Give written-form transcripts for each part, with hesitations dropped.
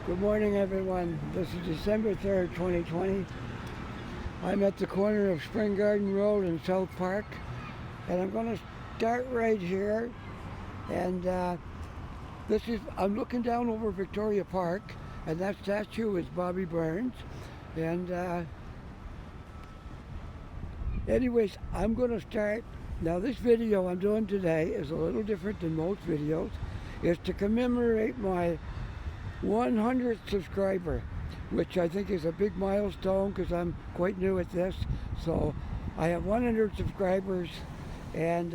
Good morning, everyone. This is December 3rd, 2020. I'm at the corner of Spring Garden Road and South Park, and I'm going to start right here. And I'm looking down over Victoria Park, and that statue is Bobby Burns. And anyways, I'm going to start. Now, this video I'm doing today is a little different than most videos. It's to commemorate my 100th subscriber, which I think is a big milestone because I'm quite new at this. So I have 100 subscribers, and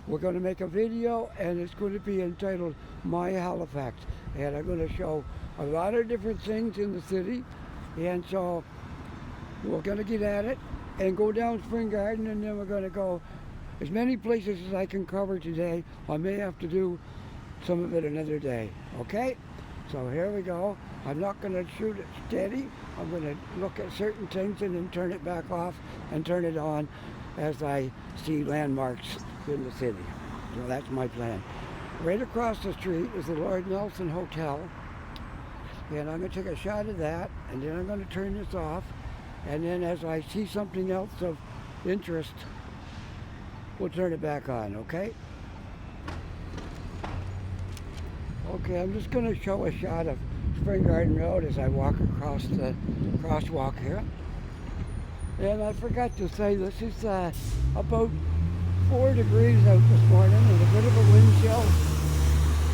we're going to make a video, and it's going to be entitled My Halifax, and I'm going to show a lot of different things in the city. And so we're going to get at it and go down Spring Garden, and then we're going to go as many places as I can cover today. I may have to do some of it another day. Okay, so here we go. I'm not going to shoot it steady. I'm going to look at certain things and then turn it back off and turn it on as I see landmarks in the city. So that's my plan. Right across the street is the Lord Nelson Hotel, and I'm going to take a shot of that, and then I'm going to turn this off, and then as I see something else of interest, we'll turn it back on. Okay? Okay, I'm just going to show a shot of Spring Garden Road as I walk across the crosswalk here. And I forgot to say, this is about 4 degrees out this morning and a bit of a wind chill.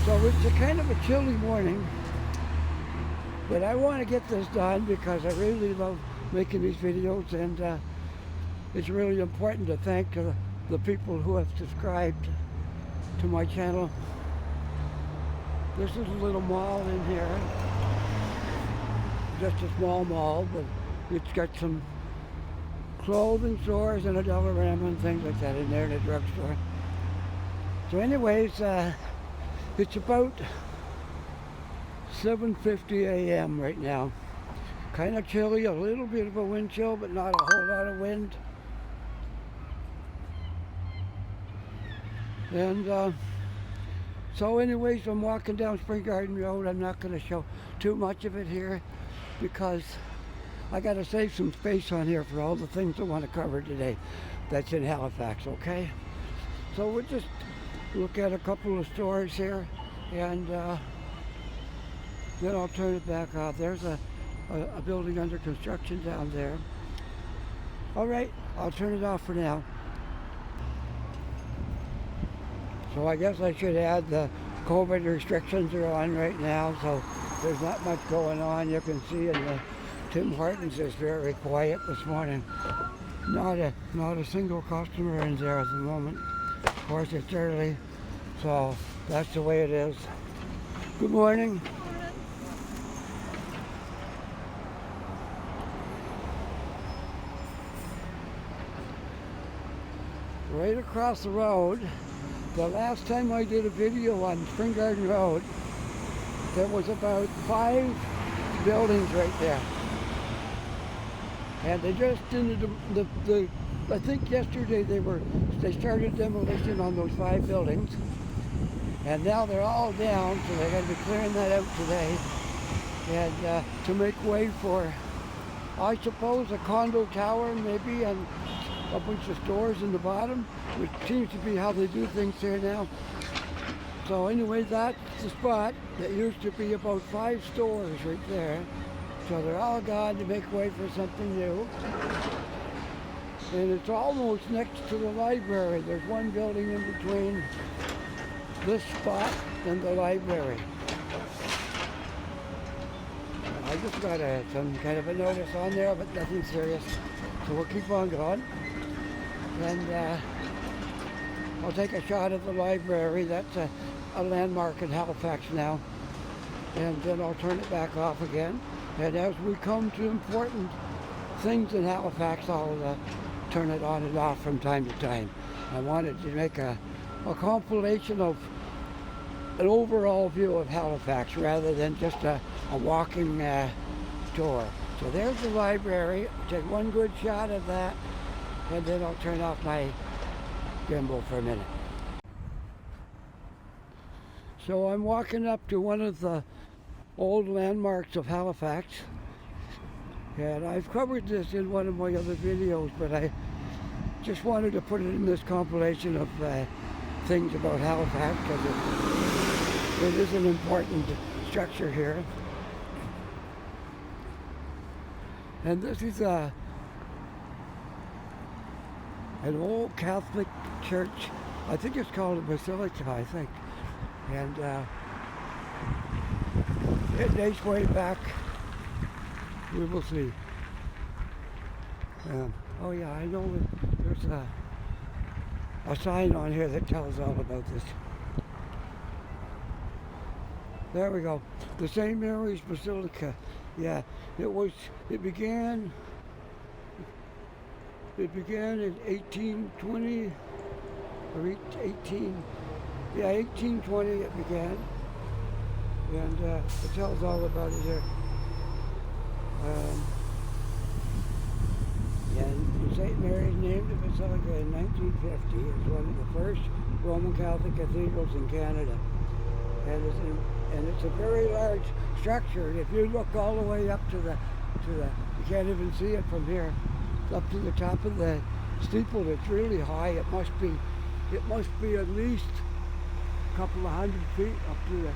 So it's a kind of a chilly morning. But I want to get this done because I really love making these videos, and it's really important to thank the people who have subscribed to my channel. This is a little mall in here, just a small mall, but it's got some clothing stores and a Dollarama and things like that in there, and a drugstore. So anyways, it's about 7:50 a.m. right now. Kind of chilly, a little bit of a wind chill, but not a whole lot of wind. And so anyways, I'm walking down Spring Garden Road. I'm not going to show too much of it here because I got to save some space on here for all the things I want to cover today that's in Halifax, okay? So we'll just look at a couple of stores here, and then I'll turn it back off. There's a building under construction down there. All right, I'll turn it off for now. So I guess I should add the COVID restrictions are on right now, so there's not much going on. You can see in the Tim Hortons is very quiet this morning. Not a single customer in there at the moment. Of course, it's early, so that's the way it is. Good morning. Right across the road, the last time I did a video on Spring Garden Road, there was about 5 buildings right there. And they just did I think yesterday they started demolition on those 5 buildings. And now they're all down, so they're going to be clearing that out today. And to make way for, I suppose, a condo tower maybe, and a bunch of stores in the bottom, which seems to be how they do things here now. So anyway, that's the spot that used to be about 5 stores right there. So they're all gone to make way for something new. And it's almost next to the library. There's one building in between this spot and the library. I just got some kind of a notice on there, but nothing serious. So we'll keep on going. And I'll take a shot of the library. That's a landmark in Halifax now. And then I'll turn it back off again. And as we come to important things in Halifax, I'll turn it on and off from time to time. I wanted to make a compilation of an overall view of Halifax rather than just a walking tour. So there's the library. I'll take one good shot of that, and then I'll turn off my gimbal for a minute. So I'm walking up to one of the old landmarks of Halifax. And I've covered this in one of my other videos, but I just wanted to put it in this compilation of things about Halifax, because it is an important structure here. And this is an old Catholic church. I think it's called a Basilica, I think. And it dates way back. We will see. Oh yeah, I know there's a sign on here that tells all about this. There we go. The St. Mary's Basilica. Yeah, it began in 1820 or 1820 it began, and it tells all about it here. And St. Mary's named the Basilica in 1950 as one of the first Roman Catholic cathedrals in Canada, and it's a very large structure. If you look all the way up to the you can't even see it from here, up to the top of the steeple. It's really high. It must be at least a couple of 100 feet up to the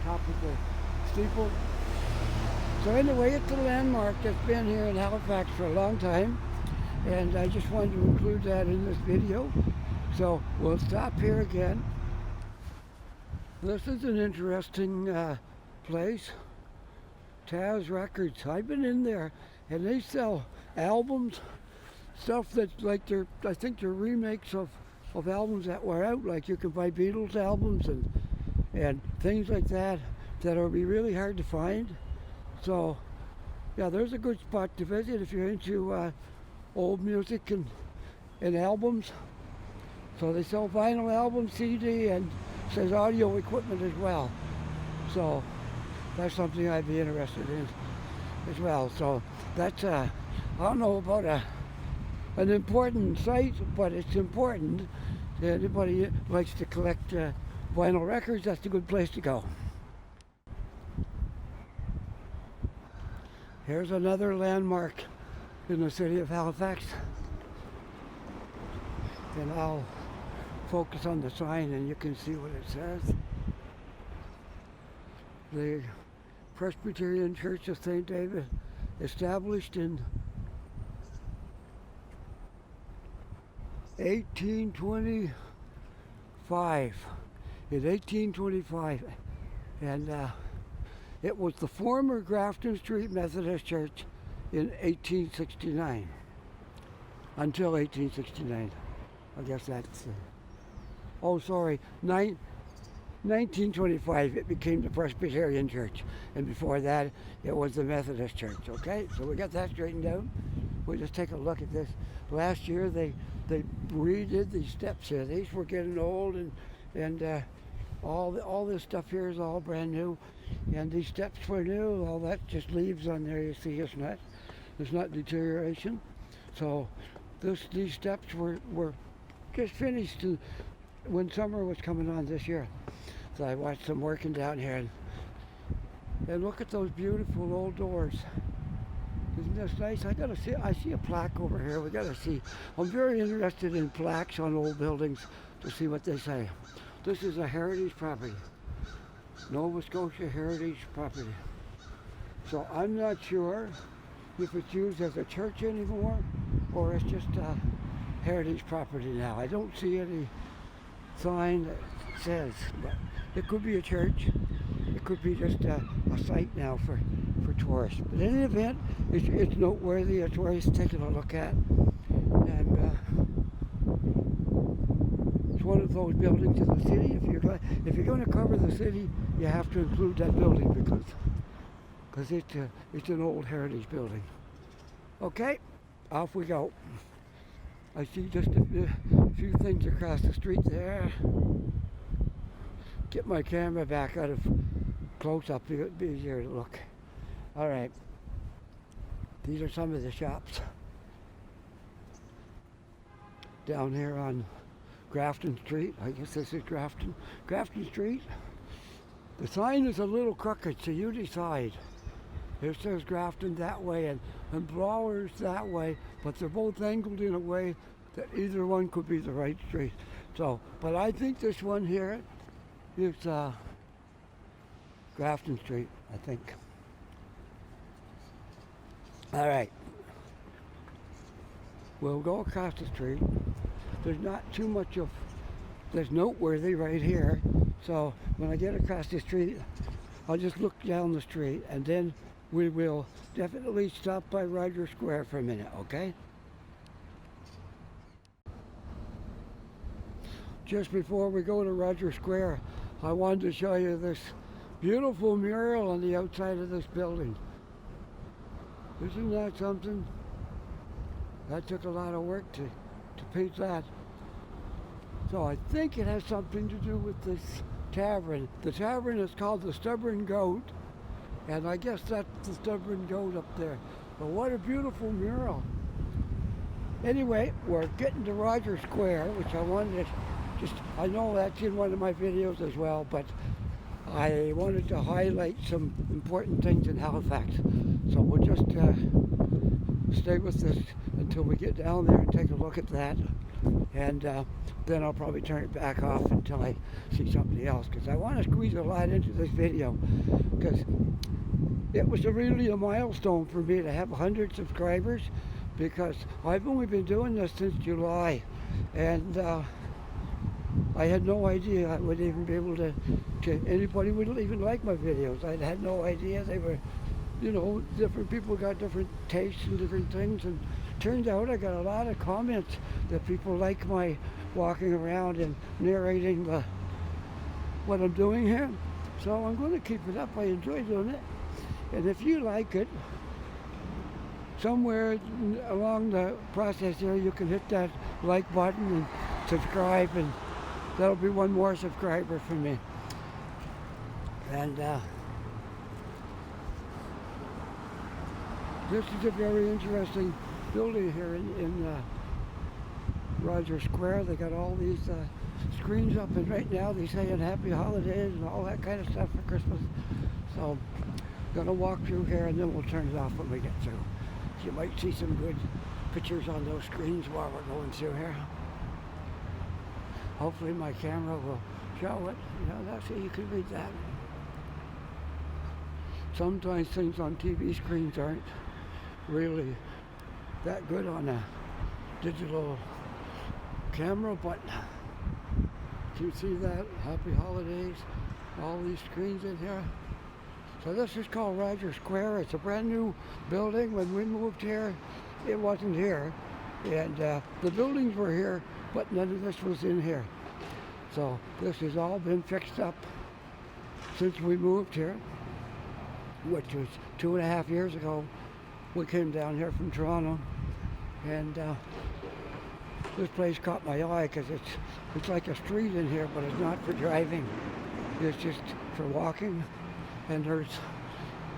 top of the steeple. So anyway, it's a landmark that's been here in Halifax for a long time, and I just wanted to include that in this video. So we'll stop here again. This is an interesting place, Taz Records. I've been in there, and they sell albums, stuff that's like I think they're remakes of albums that were out. Like you can buy Beatles albums and things like that will be really hard to find. So yeah, there's a good spot to visit if you're into old music and albums. So they sell vinyl albums, CD, and says audio equipment as well. So that's something I'd be interested in as well. So that's I don't know about an important site, but it's important to anybody who likes to collect vinyl records. That's a good place to go. Here's another landmark in the city of Halifax, and I'll focus on the sign and you can see what it says. The Presbyterian Church of St. David, established in 1825. In 1825, and it was the former Grafton Street Methodist Church in 1869. Until 1869. I guess that's... 1925 it became the Presbyterian Church, and before that it was the Methodist Church. Okay, so we got that straightened out. We'll just take a look at this. Last year they redid these steps here. These were getting old, and all this stuff here is all brand new, and these steps were new. All that just leaves on there. You see, it's not deterioration. So these steps were just finished when summer was coming on this year. So I watched them working down here, and look at those beautiful old doors. Isn't this nice? I see a plaque over here. We gotta see. I'm very interested in plaques on old buildings to see what they say. This is a heritage property, Nova Scotia heritage property. So I'm not sure if it's used as a church anymore or it's just a heritage property now. I don't see any sign that says, but it could be a church. It could be just a site now for tourists. But in any event, it's noteworthy. It's worth taking a look at. And it's one of those buildings in the city. If you're going to cover the city, you have to include that building because it's an old heritage building. Okay, off we go. I see just a few things across the street there. Get my camera back out of close up, it'd be easier to look. All right, these are some of the shops down here on Grafton Street. I guess this is Grafton Street. The sign is a little crooked, so you decide. It says Grafton that way and Blowers that way, but they're both angled in a way that either one could be the right street. So, but I think this one here is Grafton Street, I think. All right. We'll go across the street. There's not too much of this noteworthy right here. So when I get across the street, I'll just look down the street and then we will definitely stop by Roger Square for a minute, okay? Just before we go to Roger Square, I wanted to show you this beautiful mural on the outside of this building. Isn't that something? That took a lot of work to paint that. So I think it has something to do with this tavern. The tavern is called the Stubborn Goat, and I guess that's the Stubborn Goat up there. But what a beautiful mural. Anyway, we're getting to Roger Square, which I wanted to I know that's in one of my videos as well, but I wanted to highlight some important things in Halifax. So we'll just stay with this until we get down there and take a look at that. And then I'll probably turn it back off until I see something else, because I want to squeeze a lot into this video, because it was really a milestone for me to have 100 subscribers, because I've only been doing this since July, and I had no idea I would even be able to anybody would even like my videos. I had no idea they were, you know, different people got different tastes and different things, and turned out I got a lot of comments that people like my walking around and narrating what I'm doing here. So I'm going to keep it up. I enjoy doing it. And if you like it, somewhere along the process here, you can hit that like button and subscribe, and that'll be one more subscriber for me. And this is a very interesting building here in Roger Square. They got all these screens up, and right now they're saying happy holidays and all that kind of stuff for Christmas. So I'm gonna walk through here and then we'll turn it off when we get through. You might see some good pictures on those screens while we're going through here. Hopefully my camera will show it. You know, that's how you can read that. Sometimes things on TV screens aren't really that good on a digital camera, but do you see that? Happy holidays, all these screens in here. So this is called Roger Square. It's a brand new building. When we moved here, it wasn't here. And the buildings were here, but none of this was in here. So this has all been fixed up since we moved here, which was 2.5 years ago. We came down here from Toronto, and this place caught my eye because it's like a street in here, but it's not for driving. It's just for walking, and there's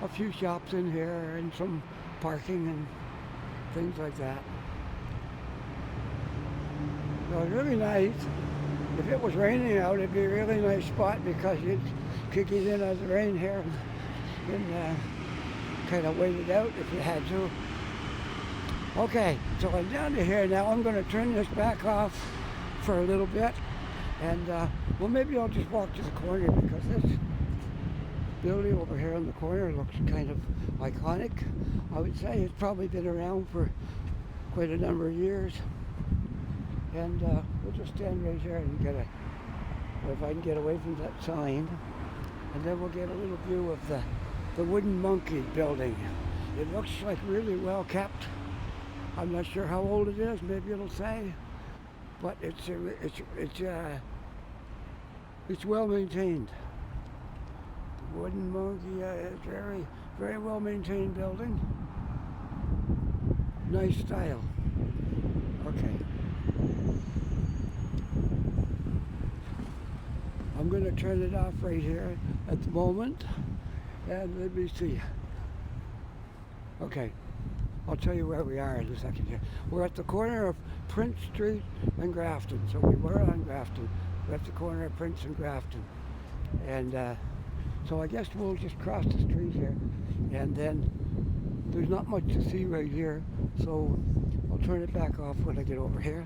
a few shops in here and some parking and things like that. So it's really nice. If it was raining out, it'd be a really nice spot, because you'd kick it in as the rain here and kind of wait it out if you had to. Okay, so I'm down to here now. I'm going to turn this back off for a little bit, and well, maybe I'll just walk to the corner, because this building over here in the corner looks kind of iconic. I would say it's probably been around for quite a number of years. And we'll just stand right here and get if I can get away from that sign, and then we'll get a little view of the Wooden Monkey building. It looks like really well kept. I'm not sure how old it is. Maybe it'll say, but it's well maintained. The Wooden Monkey is very, very well maintained building. Nice style. Okay. I'm going to turn it off right here at the moment, and let me see. Okay, I'll tell you where we are in a second here. We're at the corner of Prince Street and Grafton. So we were on Grafton. We're at the corner of Prince and Grafton. And So I guess we'll just cross the street here, and then there's not much to see right here, so I'll turn it back off when I get over here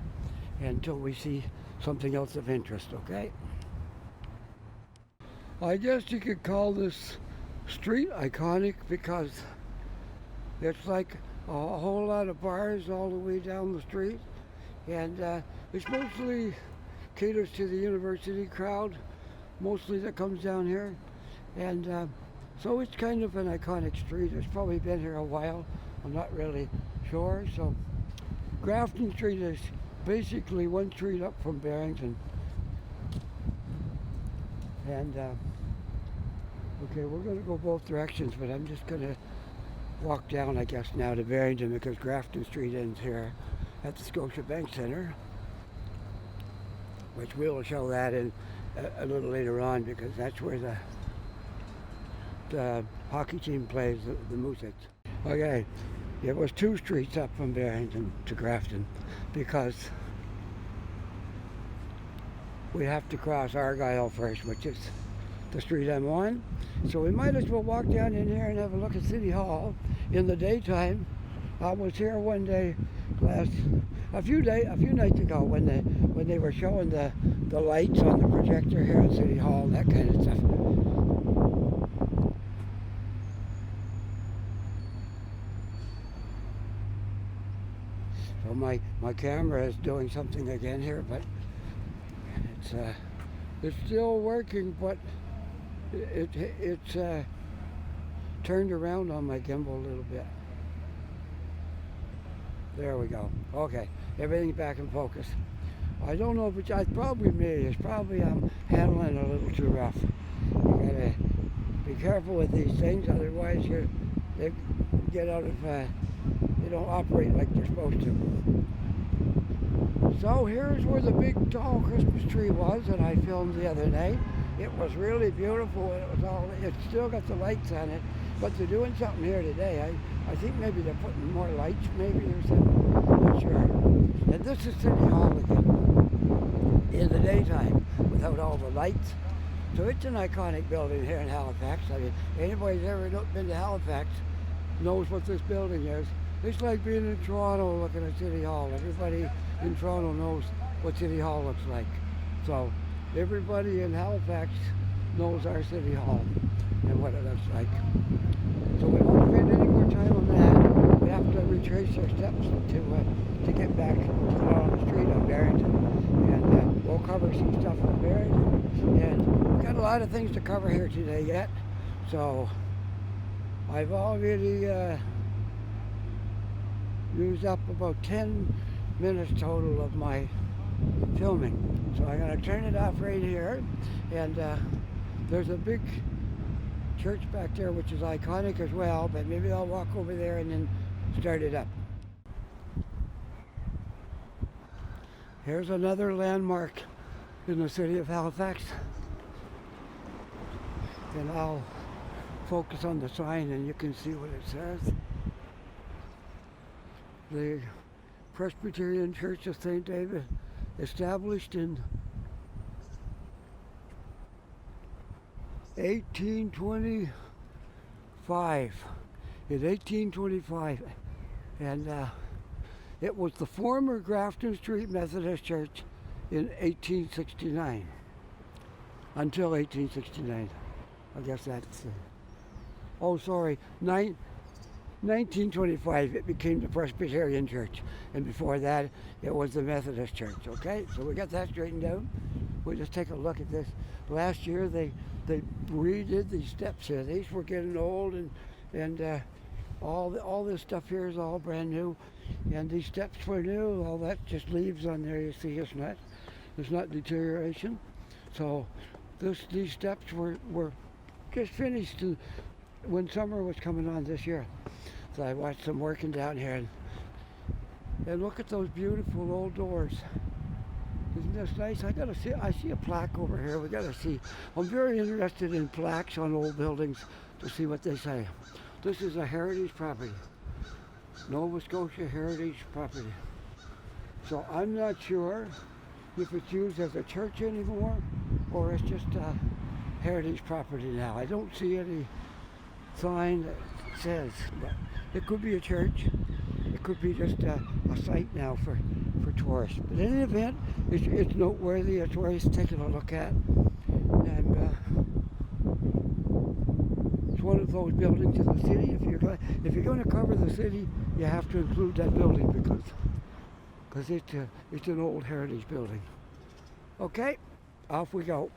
until we see something else of interest, okay? I guess you could call this street iconic because it's like a whole lot of bars all the way down the street, and it's mostly caters to the university crowd, mostly that comes down here, and so it's kind of an iconic street. It's probably been here a while, I'm not really sure. So Grafton Street is basically one street up from Barrington, and okay, we're going to go both directions, but I'm just going to walk down, I guess, now to Barrington because Grafton Street ends here at the Scotiabank Centre, which we'll show that in a little later on because that's where the hockey team plays the Moosets. Okay, it was 2 streets up from Barrington to Grafton because we have to cross Argyle first, which is the street I'm on. So we might as well walk down in here and have a look at City Hall in the daytime. I was here one day a few nights ago when they were showing the lights on the projector here at City Hall, that kind of stuff. So my camera is doing something again here, but it's still working, but it's turned around on my gimbal a little bit. There we go. Okay, everything's back in focus. I don't know, but it's probably me. It's probably I'm handling a little too rough. You gotta be careful with these things, otherwise they get out of, they don't operate like they're supposed to. So here's where the big tall Christmas tree was that I filmed the other night. It was really beautiful. It still got the lights on it, but they're doing something here today. I think maybe they're putting more lights maybe or something. Not sure. And this is City Hall again in the daytime without all the lights. So it's an iconic building here in Halifax. I mean, anybody who's ever been to Halifax knows what this building is. It's like being in Toronto looking at City Hall. Everybody in Toronto knows what City Hall looks like. So everybody in Halifax knows our City Hall and what it looks like. So we won't spend any more time on that. We have to retrace our steps to get back on the street on Barrington. And we'll cover some stuff on Barrington. And we've got a lot of things to cover here today yet. So I've already used up about 10 minutes total of my filming. So I'm going to turn it off right here, and there's a big church back there which is iconic as well, but maybe I'll walk over there and then start it up. Here's another landmark in the city of Halifax, and I'll focus on the sign and you can see what it says. The Presbyterian Church of St. David, established in 1825. In 1825, and it was the former Grafton Street Methodist Church in 1869. Until 1869, I guess that's. Oh, sorry, 1925 it became the Presbyterian Church, and before that it was the Methodist Church. Okay, so we got that straightened out. We'll just take a look at this. Last year they redid these steps here. These were getting old, and all this stuff here is all brand new, and these steps were new. All that just leaves on there. You see, it's not deterioration. So these steps were just finished when summer was coming on this year. So I watched them working down here, and look at those beautiful old doors. Isn't this nice? I see a plaque over here. We gotta see. I'm very interested in plaques on old buildings to see what they say. This is a heritage property, Nova Scotia heritage property. So I'm not sure if it's used as a church anymore, or it's just heritage property now. I don't see any sign that says, but it could be a church. It could be just a site now for tourists. But in any event, it's noteworthy. It's worth taking a look at. And it's one of those buildings in the city. If you're going to cover the city, you have to include that building because it's an old heritage building. Okay, off we go.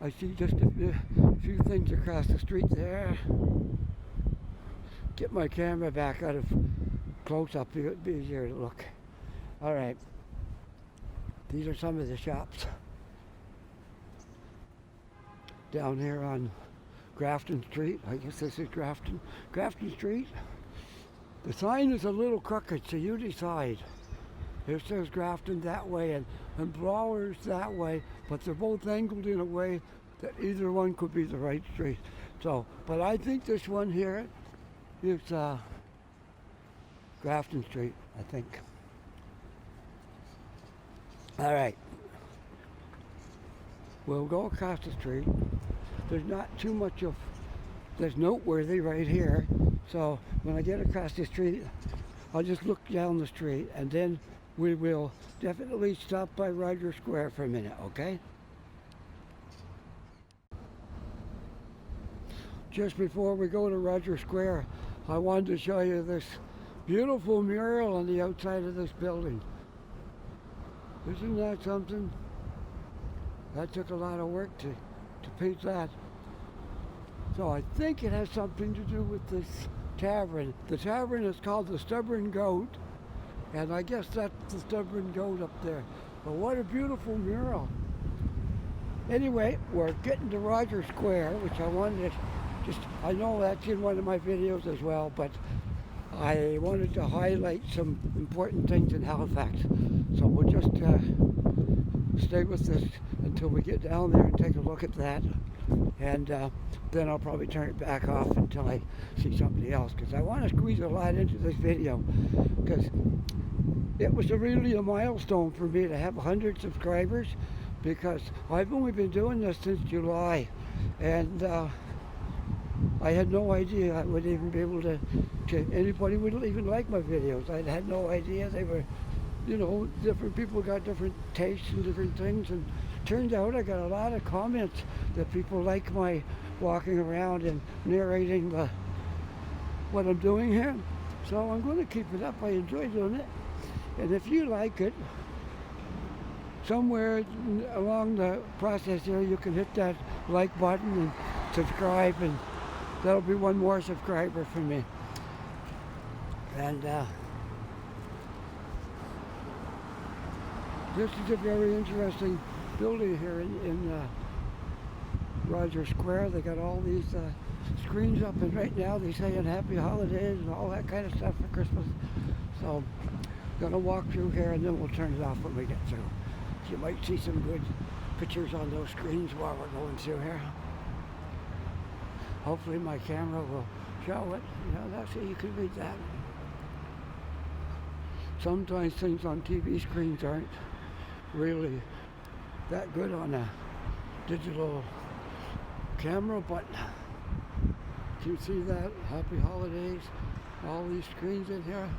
I see just a few things across the street there. Get my camera back out of close up, it would be easier to look. All right, these are some of the shops down here on Grafton Street. I guess this is Grafton Street. The sign is a little crooked, so you decide. It says Grafton that way and Blowers that way, but they're both angled in a way that either one could be the right street. So, but I think this one here is Grafton Street, I think. All right, we'll go across the street. There's not too much that's noteworthy right here. So when I get across the street, I'll just look down the street and then we will definitely stop by Rogers Square for a minute, okay? Just before we go to Rogers Square, I wanted to show you this beautiful mural on the outside of this building. Isn't that something? That took a lot of work to paint that. So I think it has something to do with this tavern. The tavern is called the Stubborn Goat, and I guess that's the Stubborn Goat up there. But what a beautiful mural. Anyway, we're getting to Rogers Square, which I wanted to I know that's in one of my videos as well, but I wanted to highlight some important things in Halifax. So we'll just stay with this until we get down there and take a look at that. And then I'll probably turn it back off until I see somebody else, because I want to squeeze a lot into this video, because it was really a milestone for me to have 100 subscribers, because I've only been doing this since July, and I had no idea I would even be able to anybody would even like my videos. I had no idea they were, different people got different tastes and different things, and turned out I got a lot of comments that people like my walking around and narrating what I'm doing here. So I'm going to keep it up. I enjoy doing it. And if you like it, somewhere along the process here, you can hit that like button and subscribe, and that'll be one more subscriber for me. And this is a very interesting building here in Rogers Square. They got all these screens up, and right now they're saying happy holidays and all that kind of stuff for Christmas. So I'm gonna walk through here and then we'll turn it off when we get through. You might see some good pictures on those screens while we're going through here. Hopefully my camera will show it. That's how you can read that. Sometimes things on TV screens aren't really that good on a digital camera, but do you see that? Happy holidays, all these screens in here.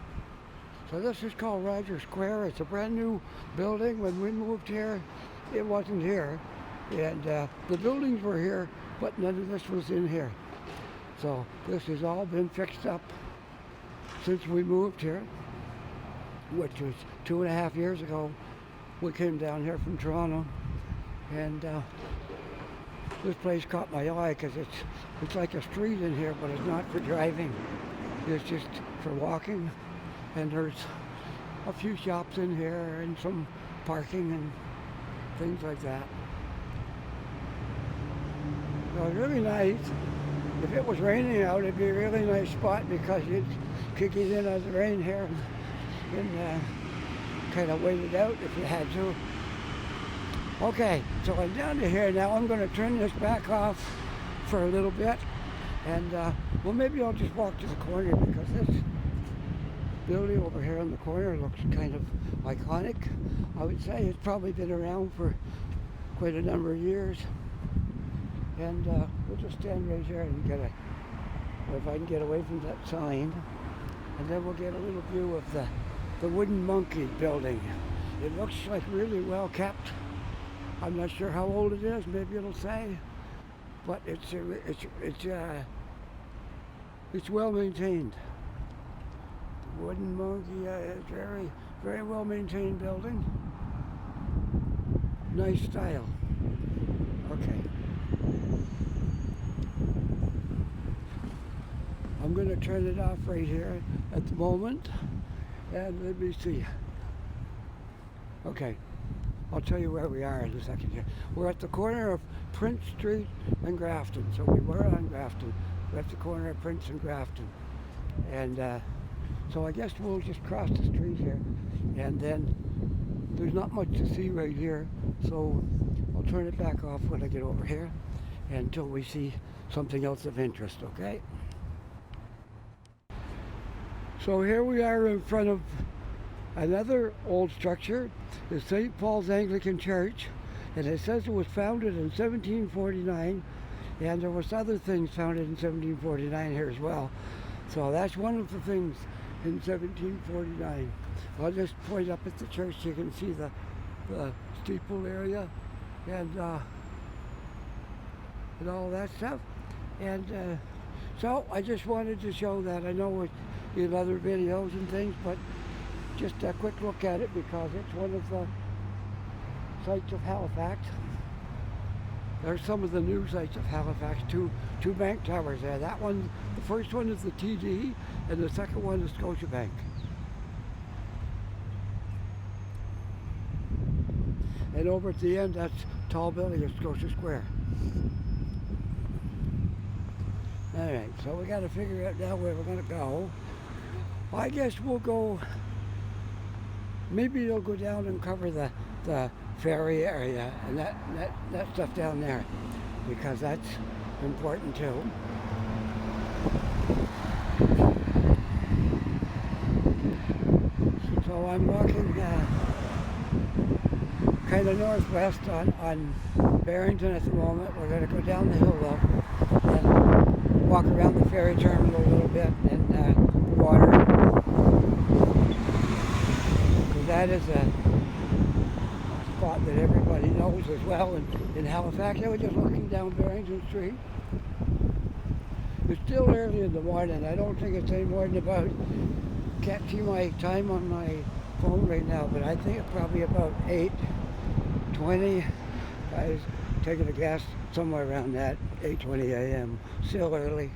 So this is called Rogers Square. It's a brand new building. When we moved here, it wasn't here, and the buildings were here, but none of this was in here. So this has all been fixed up since we moved here, which was 2.5 years ago. We came down here from Toronto, and this place caught my eye because it's like a street in here, but it's not for driving. It's just for walking, and there's a few shops in here and some parking and things like that. So it's really nice. If it was raining out, it'd be a really nice spot, because you'd kick it in as the rain here and kind of wait it out if you had to. Okay, so I'm down to here now. I'm going to turn this back off for a little bit, and well, maybe I'll just walk to the corner, because this building over here in the corner looks kind of iconic. I would say it's probably been around for quite a number of years. And we'll just stand right here and get if I can get away from that sign. And then we'll get a little view of the wooden monkey building. It looks like really well kept. I'm not sure how old it is, maybe it'll say. But it's well maintained. The wooden monkey is very, very well maintained building. Nice style. Okay. I'm going to turn it off right here at the moment. And let me see. Okay. I'll tell you where we are in a second here. We're at the corner of Prince Street and Grafton. So we were on Grafton. We're at the corner of Prince and Grafton. And so I guess we'll just cross the street here. And then there's not much to see right here. So I'll turn it back off when I get over here until we see something else of interest, okay? So here we are in front of another old structure, the St. Paul's Anglican Church, and it says it was founded in 1749, and there was other things founded in 1749 here as well. So that's one of the things in 1749. I'll just point up at the church, you can see the steeple area and all that stuff. And so I just wanted to show that. I know it's in other videos and things, but just a quick look at it because it's one of the sites of Halifax. There's some of the new sites of Halifax, two bank towers there. That one, the first one is the TD, and the second one is Scotiabank. And over at the end, that's Tall Building of Scotia Square. All right, so we got to figure out now where we're going to go. I guess we'll go. Maybe you'll go down and cover the ferry area and that stuff down there, because that's important too. So I'm walking kind of northwest on Barrington at the moment. We're going to go down the hill though and walk around the ferry terminal a little bit and water. Because that is a spot that everybody knows as well in Halifax. I was just looking down Barrington Street. It's still early in the morning. I don't think it's any more than about, can't see my time on my phone right now, but I think it's probably about 8:20. I was taking a guess, somewhere around that, 8:20 a.m. Still early,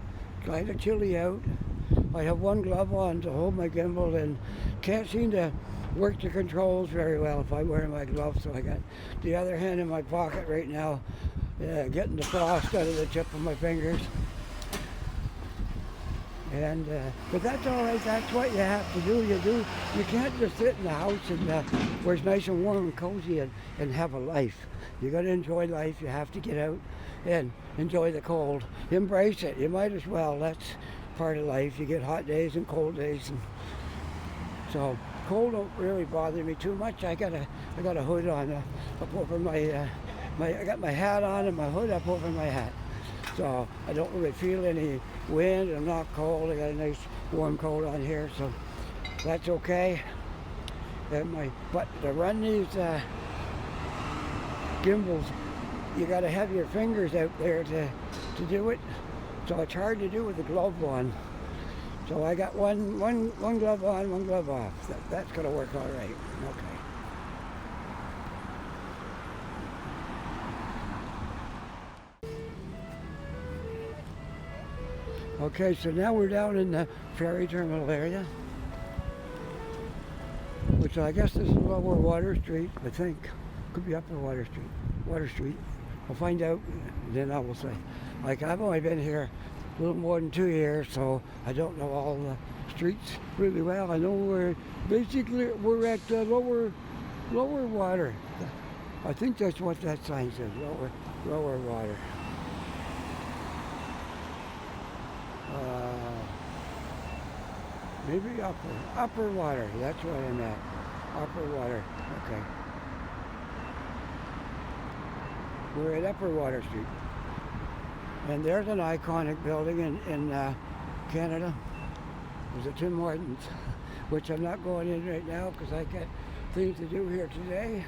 kind of chilly out. I have one glove on to hold my gimbal and can't seem to work the controls very well if I wear my gloves, so I got the other hand in my pocket right now, getting the frost out of the tip of my fingers. And but that's all right. That's what you have to do. You can't just sit in the house and where it's nice and warm and cozy and have a life. You got to enjoy life. You have to get out and enjoy the cold. Embrace it. You might as well. That's part of life. You get hot days and cold days, and so cold don't really bother me too much. I got a hood on up over my I got my hat on and my hood up over my hat. So I don't really feel any wind. I'm not cold. I got a nice warm coat on here, so that's okay. But to run these gimbals, you got to have your fingers out there to do it. So it's hard to do with the glove on. So I got one glove on, one glove off. That's going to work all right. Okay. Okay, so now we're down in the ferry terminal area, which I guess this is Lower Water Street, I think. Could be Upper Water Street. Water Street. I'll find out, then I will say. Like, I've only been here a little more than 2 years, so I don't know all the streets really well. I know we're at lower water. I think that's what that sign says, lower water. Maybe upper water. That's what I'm at. Upper water. Okay. We're at Upper Water Street. And there's an iconic building in Canada. There's a Tim Hortons, which I'm not going in right now because I got things to do here today.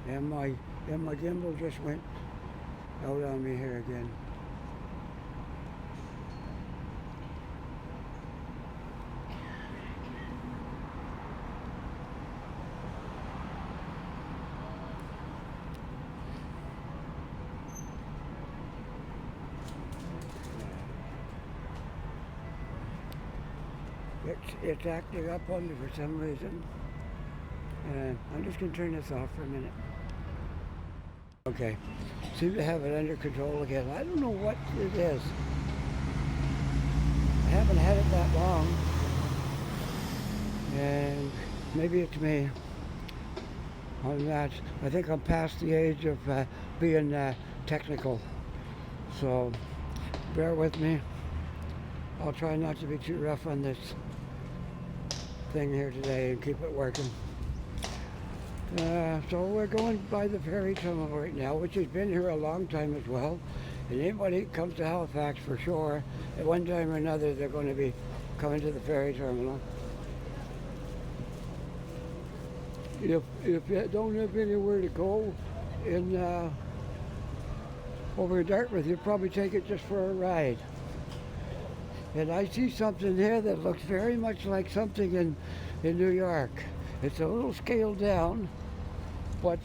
And my gimbal just went out on me here again. It's acting up on me for some reason. And I'm just going to turn this off for a minute. Okay, seem to have it under control again. I don't know what it is. I haven't had it that long. And maybe it's me. I'm not. I think I'm past the age of being technical. So bear with me. I'll try not to be too rough on this thing here today and keep it working. So we're going by the Ferry Tunnel right now, which has been here a long time as well. And anybody that comes to Halifax for sure, at one time or another, they're going to be coming to the ferry terminal. If you don't have anywhere to go in over in Dartmouth, you'll probably take it just for a ride. And I see something here that looks very much like something in New York. It's a little scaled down, but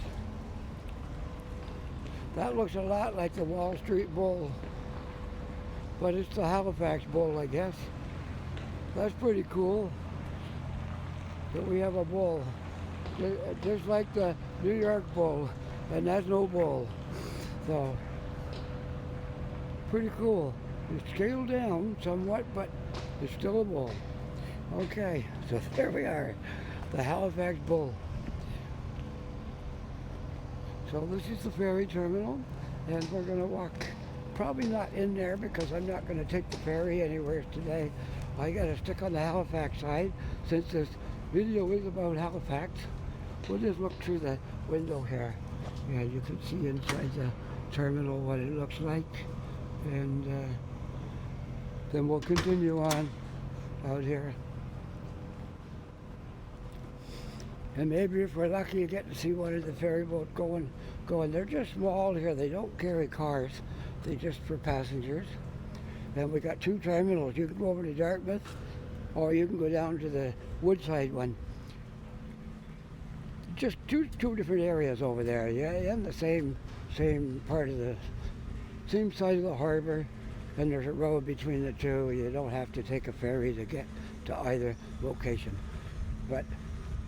that looks a lot like the Wall Street Bull. But it's the Halifax Bull, I guess. That's pretty cool that we have a bull. Just like the New York Bull, and that's no bull. So, pretty cool. It's scaled down somewhat, but it's still a bull. Okay, so there we are, the Halifax Bull. So this is the ferry terminal, and we're going to walk, probably not in there because I'm not going to take the ferry anywhere today. I got to stick on the Halifax side since this video is about Halifax. We'll just look through the window here. Yeah, you can see inside the terminal what it looks like, and then we'll continue on out here. And maybe if we're lucky, you get to see one of the ferry boats going. They're just small here. They don't carry cars. They're just for passengers. And we got two terminals. You can go over to Dartmouth, or you can go down to the Woodside one. Just two different areas over there. Yeah, in the same part of the same side of the harbor. And there's a road between the two. You don't have to take a ferry to get to either location. But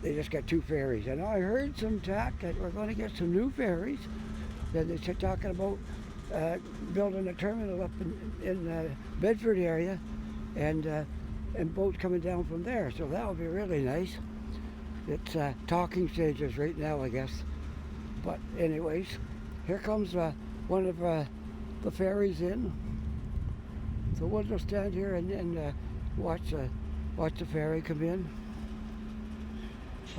they just got two ferries. And I heard some talk that we're going to get some new ferries. That they're talking about building a terminal up in the Bedford area, and boats coming down from there. So that would be really nice. It's talking stages right now, I guess. But anyways, here comes one of the ferries in. So we'll just stand here and watch the ferry come in.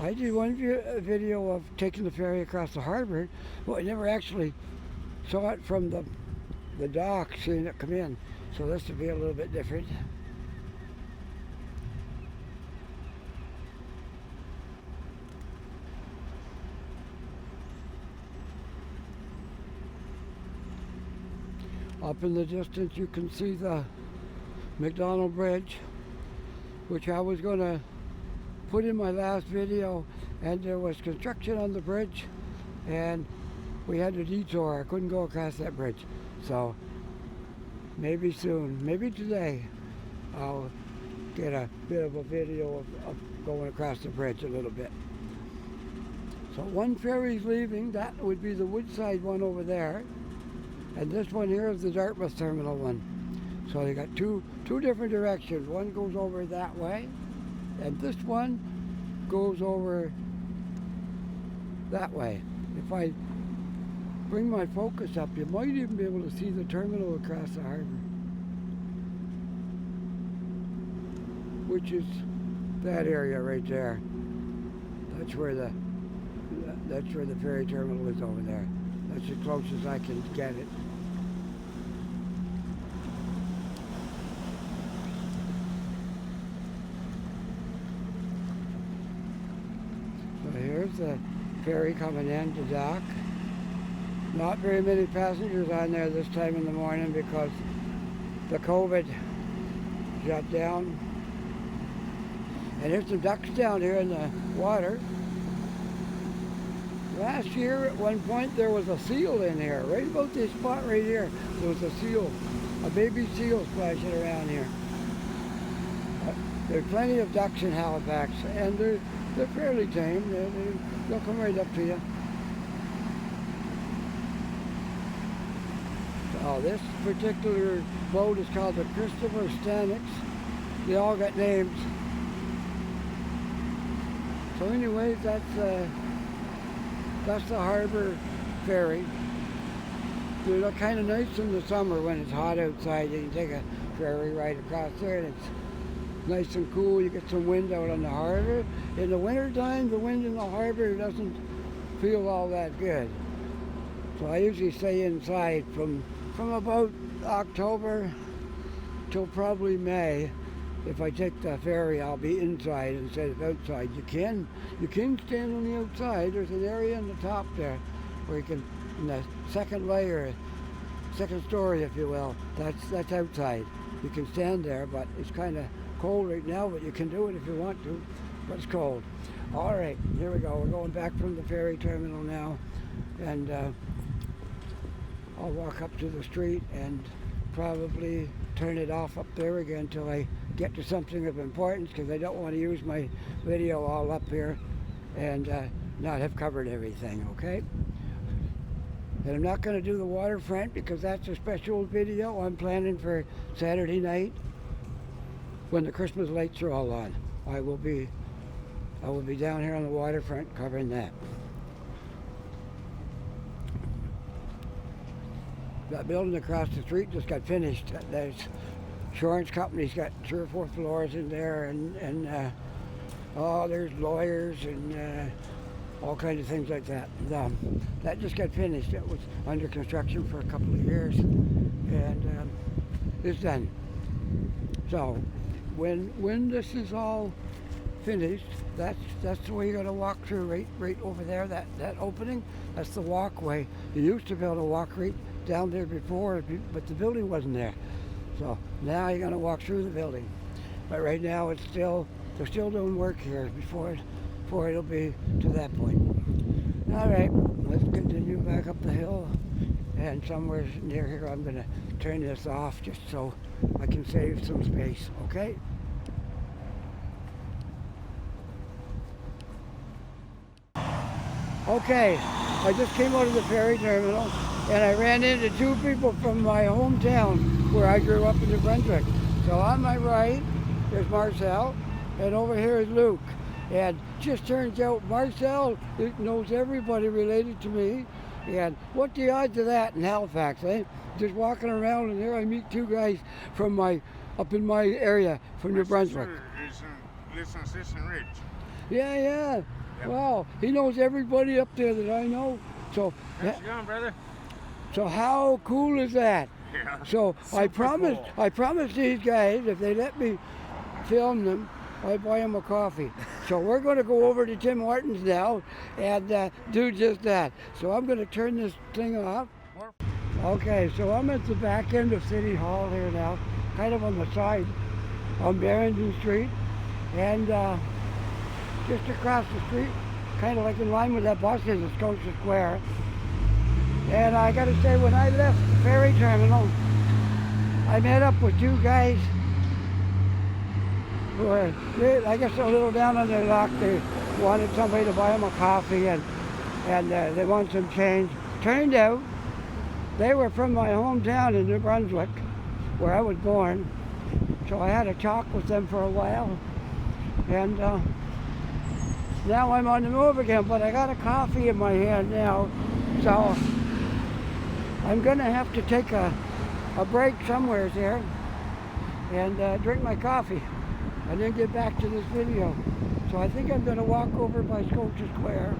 I did one video of taking the ferry across the harbor. Well, I never actually saw it from the dock, seeing it come in. So this would be a little bit different. Up in the distance you can see the Mcdonald Bridge, which I was going to put in my last video, and there was construction on the bridge and we had to detour. I couldn't go across that bridge. So maybe soon, maybe today, I'll get a bit of a video of going across the bridge a little bit. So one ferry's leaving. That would be the Woodside one over there. And this one here is the Dartmouth terminal one. So they got two different directions. One goes over that way, and this one goes over that way. If I bring my focus up, you might even be able to see the terminal across the harbor, which is that area right there. That's where the ferry terminal is over there. That's as close as I can get it. So here's the ferry coming in to dock. Not very many passengers on there this time in the morning because the COVID shut down. And there's some ducks down here in the water. Last year at one point there was a seal in here. Right about this spot right here, there was a seal. A baby seal splashing around here. There's plenty of ducks in Halifax, and they're fairly tame. They'll come right up to you. Oh, this particular boat is called the Christopher Stanix. They all got names. So anyways, that's the harbor ferry. They look kind of nice in the summer when it's hot outside. You can take a ferry ride across there and it's nice and cool. You get some wind out on the harbor. In the wintertime, the wind in the harbor doesn't feel all that good. So I usually stay inside from about October till probably May. If I take the ferry, I'll be inside instead of outside. You can stand on the outside. There's an area on the top there where you can, in the second layer, second story, if you will. That's outside. You can stand there, but it's kind of cold right now. But you can do it if you want to. But it's cold. All right, here we go. We're going back from the ferry terminal now, and I'll walk up to the street and probably turn it off up there again until I get to something of importance, because I don't want to use my video all up here and not have covered everything, okay? And I'm not going to do the waterfront because that's a special video I'm planning for Saturday night when the Christmas lights are all on. I will be down here on the waterfront covering that. That building across the street just got finished. There's insurance company's got 3 or 4 floors in there, and there's lawyers and all kinds of things like that. That just got finished. It was under construction for a couple of years, and it's done. So when this is all finished, that's the way you're gonna walk through, right over there. That opening, that's the walkway. You used to be able to walk right down there before, but the building wasn't there. So now you're going to walk through the building. But right now they're still doing work here before it'll be to that point. All right, let's continue back up the hill. And somewhere near here I'm going to turn this off just so I can save some space, okay? Okay, I just came out of the ferry terminal and I ran into 2 people from my hometown where I grew up in New Brunswick. So on my right, there's Marcel, and over here is Luke. And just turns out Marcel knows everybody related to me. And what the odds of that in Halifax, eh? Just walking around and there I meet 2 guys from up in my area from New Brunswick. Lives on Sisson Ridge. Yeah. Yep. Wow, he knows everybody up there that I know. So how's it going, brother? So how cool is that? Yeah. So I promised these guys if they let me film them, I'd buy them a coffee. So we're going to go over to Tim Hortons now and do just that. So I'm going to turn this thing off. Okay, so I'm at the back end of City Hall here now, kind of on the side on Barrington Street, and just across the street, kind of like in line with that bus is Scotia Square. And I got to say, when I left the ferry terminal, I met up with 2 guys who were, I guess, a little down on their luck. They wanted somebody to buy them a coffee, and they wanted some change. Turned out they were from my hometown in New Brunswick, where I was born. So I had a talk with them for a while, and now I'm on the move again. But I got a coffee in my hand now, so I'm going to have to take a break somewhere here and drink my coffee and then get back to this video. So I think I'm going to walk over by Scotia Square,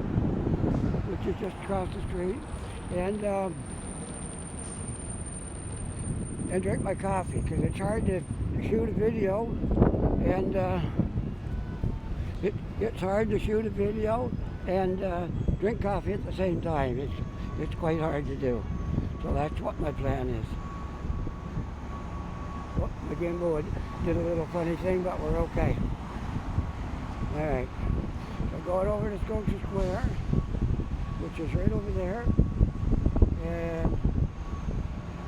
which is just across the street, and drink my coffee, because it's hard to shoot a video, and it's hard to shoot a video and drink coffee at the same time. It's quite hard to do. So that's what my plan is. Well, the gimbal did a little funny thing, but we're okay. All right. So going over to Scotia Square, which is right over there, and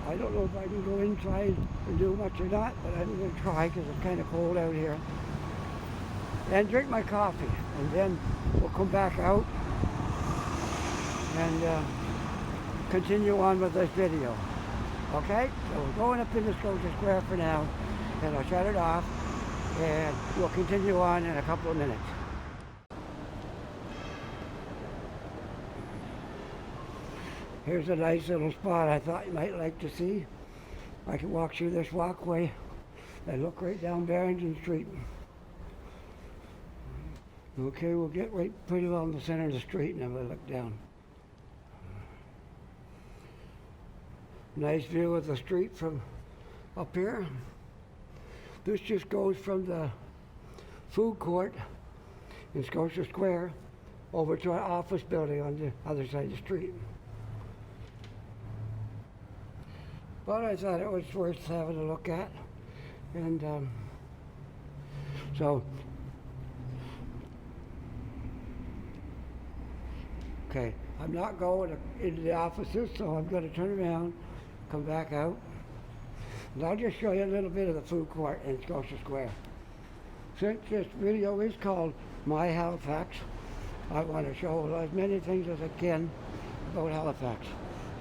I don't know if I can go inside and do much or not, but I'm going to try because it's kind of cold out here. And drink my coffee, and then we'll come back out and continue on with this video. Okay? So we're going up in the Scotia Square for now, and I'll shut it off, and we'll continue on in a couple of minutes. Here's a nice little spot I thought you might like to see. I can walk through this walkway and look right down Barrington Street. Okay, we'll get right pretty well in the center of the street and then we'll look down. Nice view of the street from up here. This just goes from the food court in Scotia Square over to an office building on the other side of the street. But I thought it was worth having a look at. And so, okay, I'm not going into the offices, so I'm going to turn around, come back out, and I'll just show you a little bit of the food court in Scotia Square. Since this video is called My Halifax, I want to show as many things as I can about Halifax.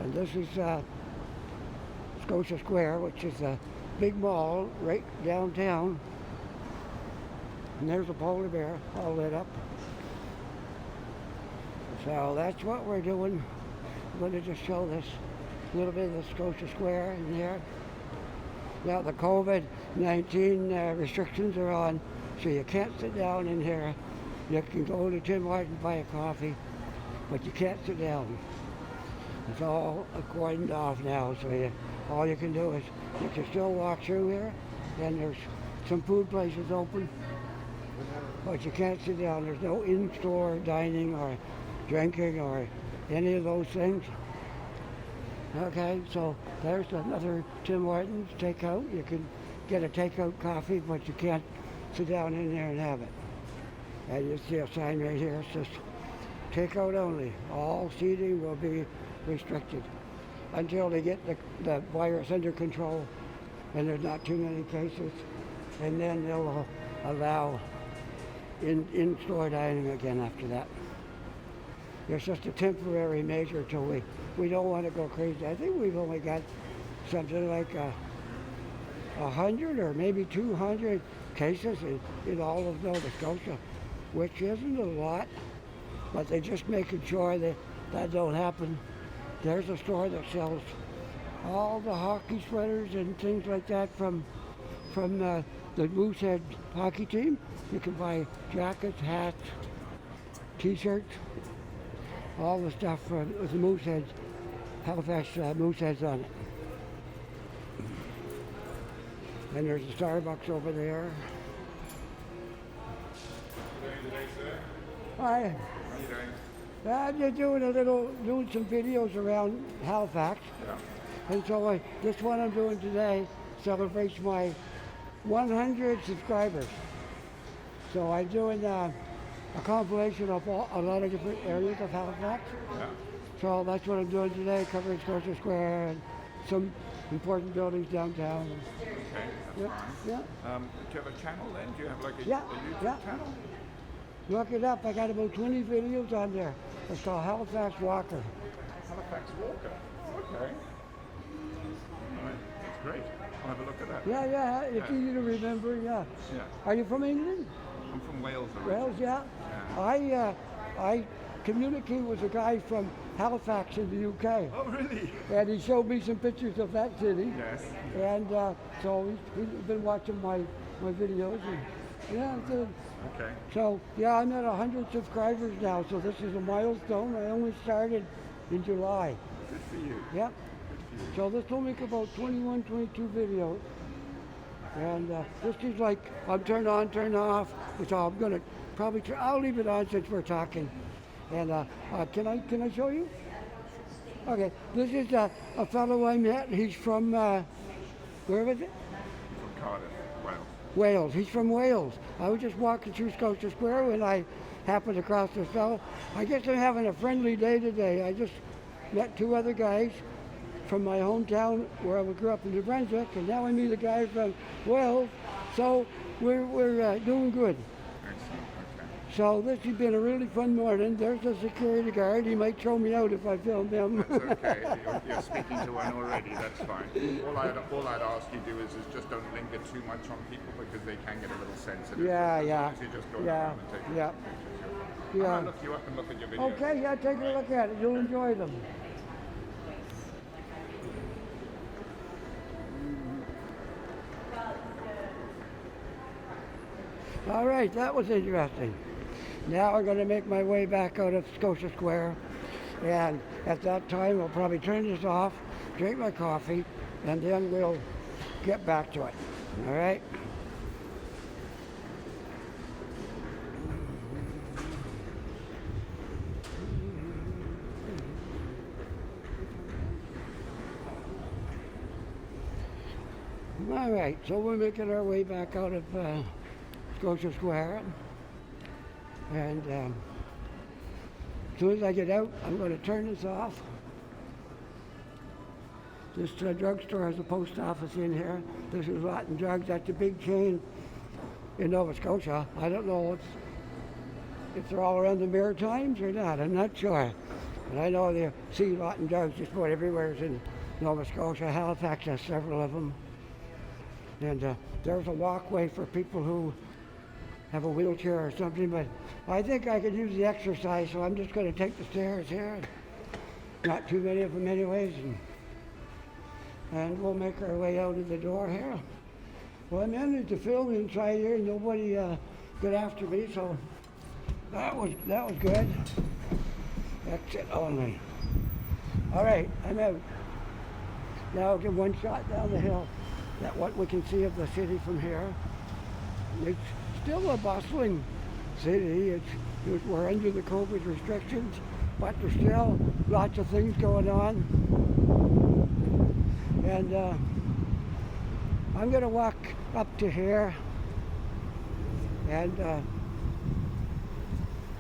And this is Scotia Square, which is a big mall right downtown. And there's a polar bear all lit up. So that's what we're doing. I'm going to just show this little bit of the Scotia Square in there. Now the COVID-19 restrictions are on, so you can't sit down in here. You can go to Tim Hortons and buy a coffee, but you can't sit down. It's all cordoned off now, so all you can do is you can still walk through here, and there's some food places open, but you can't sit down. There's no in-store dining or drinking or any of those things. Okay, so there's another Tim Hortons takeout. You can get a takeout coffee, but you can't sit down in there and have it. And you see a sign right here, it says takeout only. All seating will be restricted until they get the virus under control and there's not too many cases, and then they'll allow in-store dining again after that. It's just a temporary measure till we don't want to go crazy. I think we've only got something like 100 or maybe 200 cases in all of Nova Scotia, which isn't a lot, but they're just making sure that don't happen. There's a store that sells all the hockey sweaters and things like that from the Moosehead hockey team. You can buy jackets, hats, t-shirts, all the stuff with the Mooseheads, Halifax Mooseheads on it. And there's a Starbucks over there. Hi. I'm just doing some videos around Halifax. Yeah. And so this one I'm doing today celebrates my 100 subscribers. So I'm doing a compilation of a lot of different areas of Halifax. Yeah. So that's what I'm doing today, covering Scotia Square and some important buildings downtown. Okay, that's Yeah, fine. yeah. Do you have a channel then? Do you have like a Yeah, YouTube yeah. channel? Look it up. I got about 20 videos on there. It's called Halifax Walker. Halifax Walker. Okay. All right, that's great. I'll have a look at that. Yeah, it's Yeah. easy to remember, yeah. Yeah. Are you from England? I'm from Wales originally. Wales, yeah. I communicate with a guy from Halifax in the UK. Oh, really? And he showed me some pictures of that city. Yes. And so he's been watching my videos. And, yeah, so, Okay. so, yeah, I'm at 100 subscribers now, so this is a milestone. I only started in July. Good for you. Yep. Good for you. So this will make about 21, 22 videos. And this is like, I'm turn on, turn off. So I'm gonna probably, I'll leave it on since we're talking. And can I show you? Okay, this is a fellow I met. He's from, where was it? From Cardiff, Wales. Wales. He's from Wales. I was just walking through Scotia Square when I happened across this fellow. I guess I'm having a friendly day today. I just met two other guys from my hometown where I grew up in New Brunswick, and now I meet a guy from Wales. So we're doing good. Excellent, okay. So this has been a really fun morning. There's a security guard. He might throw me out if I film him. That's okay. You're speaking to one already. That's fine. All I'd ask you do is just don't linger too much on people because they can get a little sensitive. Yeah, As yeah. long as you just go Yeah, around and take yeah. pictures, you're fine. Yeah. I'm gonna look you up and look at your videos. Okay, yeah, take a look at it. You'll enjoy them. All right, that was interesting. Now I'm going to make my way back out of Scotia Square, and at that time I'll probably turn this off, drink my coffee, and then we'll get back to it. All right? All right, so we're making our way back out of Scotia Square, and as soon as I get out, I'm going to turn this off. This drugstore has a post office in here. This is Rotten Drugs. That's a big chain in Nova Scotia. I don't know if they're all around the Maritimes or not. I'm not sure. But I know they see Rotten Drugs just about everywhere in Nova Scotia. Halifax has several of them. And there's a walkway for people who have a wheelchair or something, but I think I could use the exercise, so I'm just going to take the stairs here. Not too many of them anyways, and we'll make our way out of the door here. Well, I managed to film inside here, nobody got after me, so that was good. Exit only. All right, I'm out. Now I'll give one shot down the hill. That what we can see of the city from here. It's still a bustling city. We're under the COVID restrictions, but there's still lots of things going on. And I'm going to walk up to here, and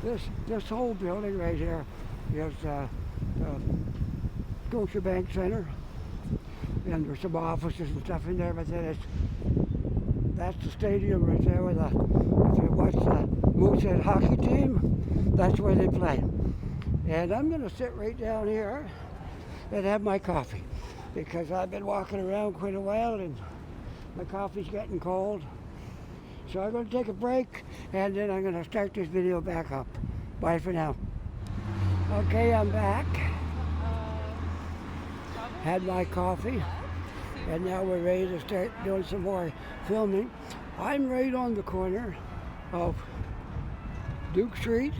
this whole building right here is the Scotiabank Centre. And there's some offices and stuff in there, but then that's the stadium right there with if you watch the Moosehead hockey team, that's where they play. And I'm going to sit right down here and have my coffee because I've been walking around quite a while and my coffee's getting cold. So I'm going to take a break and then I'm going to start this video back up. Bye for now. Okay, I'm back. Had my coffee, and now we're ready to start doing some more filming. I'm right on the corner of Duke Street.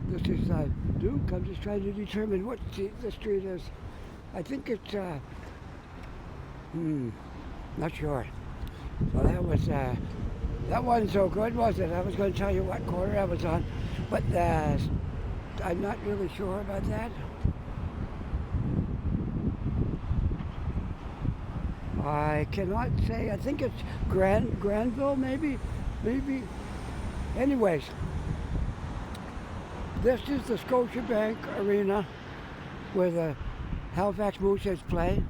This is Duke. I'm just trying to determine what the street is. I think it's, not sure. So that wasn't so good, was it? I was going to tell you what corner I was on, but I'm not really sure about that. I cannot say. I think it's Granville, maybe. Anyways, this is the Scotiabank Arena where the Halifax Mooseheads play.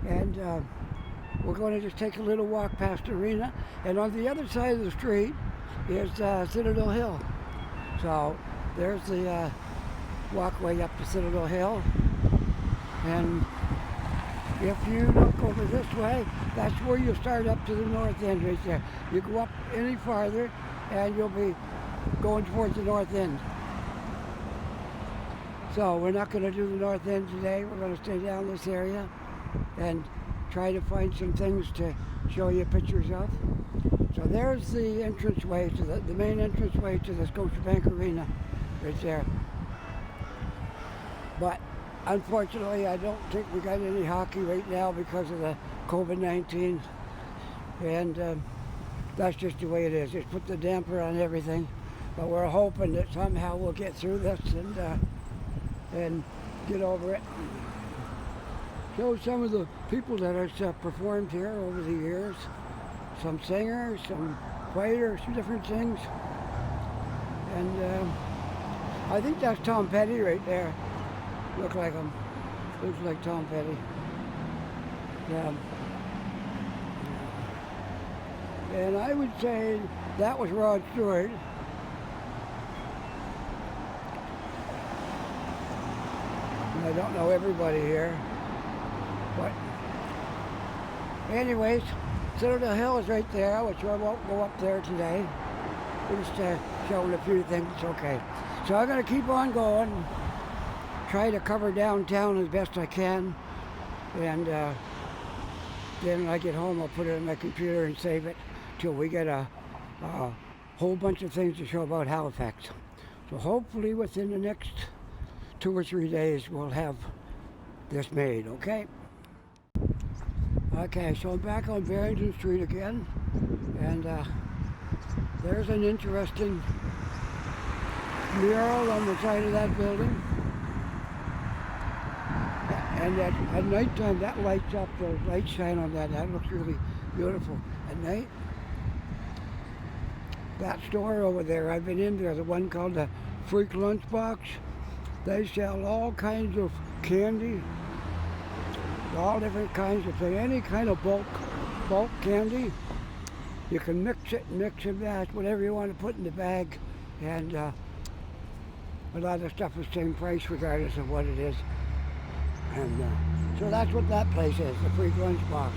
And we're going to just take a little walk past the arena. And on the other side of the street is Citadel Hill. So there's the walkway up to Citadel Hill. And if you look over this way, that's where you start up to the north end right there. You go up any farther and you'll be going towards the north end. So we're not going to do the north end today. We're going to stay down this area and try to find some things to show you pictures of. So there's the entranceway to the main entranceway to the Scotiabank Arena right there. But unfortunately, I don't think we got any hockey right now because of the COVID-19. And that's just the way it is. It's put the damper on everything. But we're hoping that somehow we'll get through this and get over it. Show some of the people that have performed here over the years. Some singers, some fighters, different things. And I think that's Tom Petty right there. Look like him. Looks like Tom Petty. Yeah. And I would say that was Rod Stewart. And I don't know everybody here. But anyways, Citadel Hill is right there, which I won't go up there today. We're just showing a few things. Okay. So I'm going to keep on going. Try to cover downtown as best I can. And then when I get home, I'll put it in my computer and save it till we get a whole bunch of things to show about Halifax. So hopefully within the next 2 or 3 days, we'll have this made, okay? Okay, so I'm back on Barrington Street again, and there's an interesting mural on the side of that building. And at nighttime, that lights up, the lights shine on that. That looks really beautiful at night. That store over there, I've been in there, the one called the Freak Lunchbox. They sell all kinds of candy, all different kinds of things, any kind of bulk candy. You can mix and match, whatever you want to put in the bag. And a lot of the stuff is the same price regardless of what it is. And so that's what that place is, the Freak Lunchbox.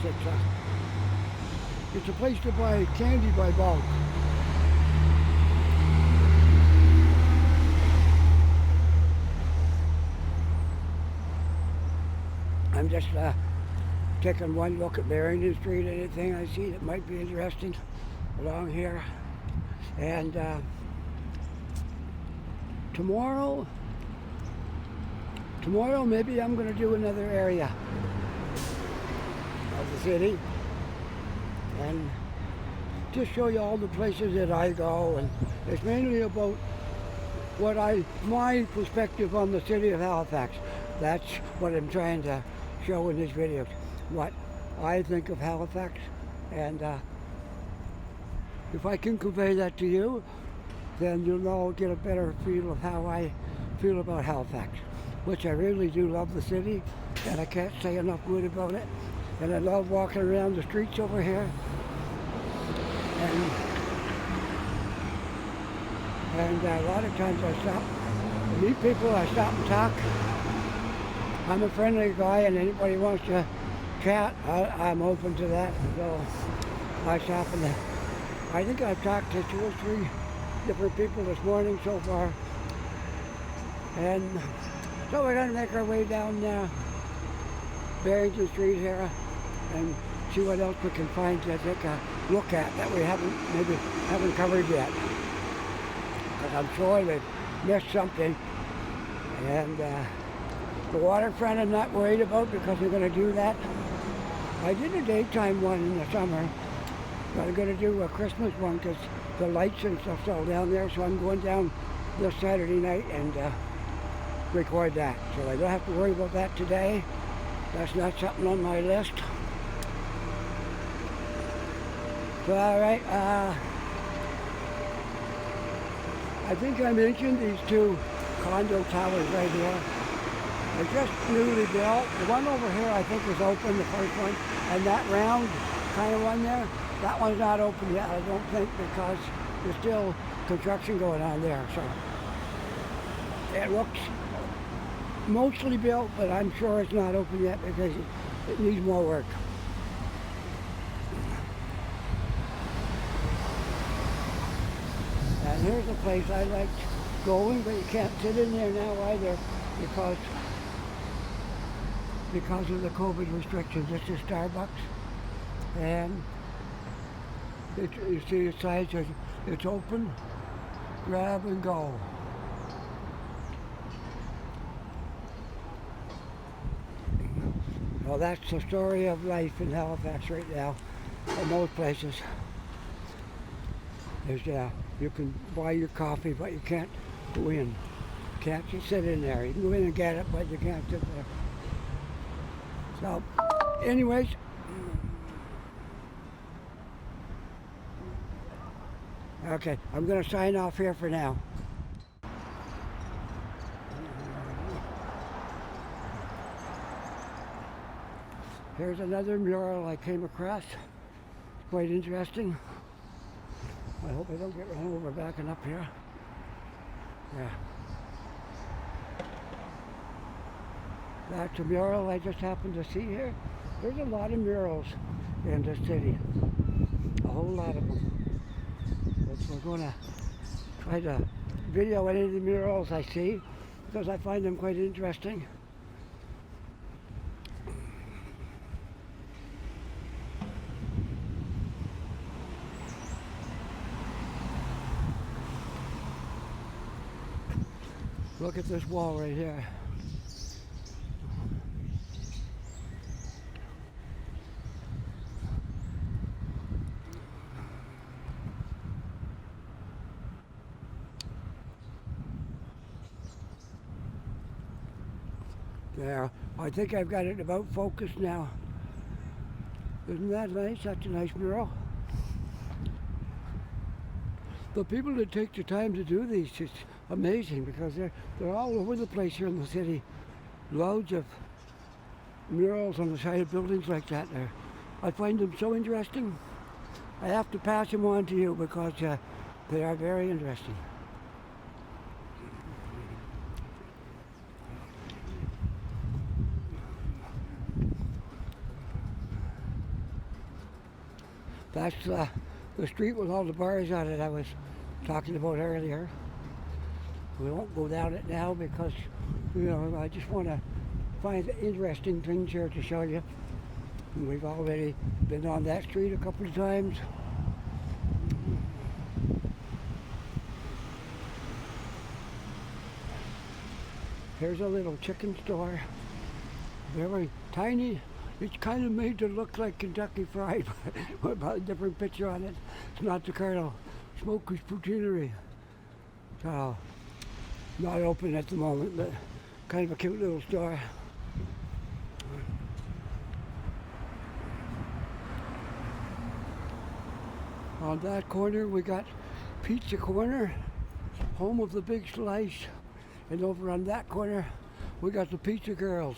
It's a place to buy candy by bulk. I'm just taking one look at Barrington Street. Anything I see that might be interesting along here. And tomorrow maybe I'm going to do another area of the city and just show you all the places that I go. And it's mainly about my perspective on the city of Halifax. That's what I'm trying to show in these videos, what I think of Halifax, and if I can convey that to you, then you'll get a better feel of how I feel about Halifax, which I really do love the city, and I can't say enough good about it, and I love walking around the streets over here, and a lot of times I stop, meet people, I stop and talk. I'm a friendly guy, and anybody wants to chat, I'm open to that. So I stop, and I think I've talked to 2 or 3 different people this morning so far. And so we're going to make our way down Barrington Street here and see what else we can find to take a look at that we haven't covered yet. Because I'm sure we've missed something. And the waterfront I'm not worried about because we're going to do that. I did a daytime one in the summer, but I'm going to do a Christmas one because the lights and stuff's all down there, so I'm going down this Saturday night and record that. So I don't have to worry about that today. That's not something on my list. So alright, I think I mentioned these 2 condo towers right here. They're just newly built. The one over here I think is open, the first one, and that round kind of one there, that one's not open yet, I don't think, because there's still construction going on there. So it looks mostly built, but I'm sure it's not open yet because it needs more work. And here's a place I liked going, but you can't sit in there now either because of the COVID restrictions. It's a Starbucks, and you see the sign says it's open, grab and go. Well, that's the story of life in Halifax right now, in most places. You can buy your coffee, but you can't go in. Can't just sit in there. You can go in and get it, but you can't sit there. So, anyways, okay, I'm going to sign off here for now. Here's another mural I came across. Quite interesting. I hope I don't get run over backing up here. Yeah. That's a mural I just happened to see here. There's a lot of murals in the city. A whole lot of them. But we're going to try to video any of the murals I see because I find them quite interesting. Look at this wall right here. There, I think I've got it about focused now. Isn't that nice? That's a nice mural. The people that take the time to do these, it's amazing because they're all over the place here in the city. Loads of murals on the side of buildings like that there. I find them so interesting. I have to pass them on to you because they are very interesting. That's the street with all the bars on it I was talking about earlier. We won't go down it now because, I just want to find interesting things here to show you. And we've already been on that street a couple of times. Here's a little chicken store. Very tiny. It's kind of made to look like Kentucky Fried, but with a different picture on it. It's not the Colonel. Smoker's Poutineery. So, not open at the moment, but kind of a cute little store. On that corner we got Pizza Corner, home of the Big Slice. And over on that corner we got the Pizza Girls.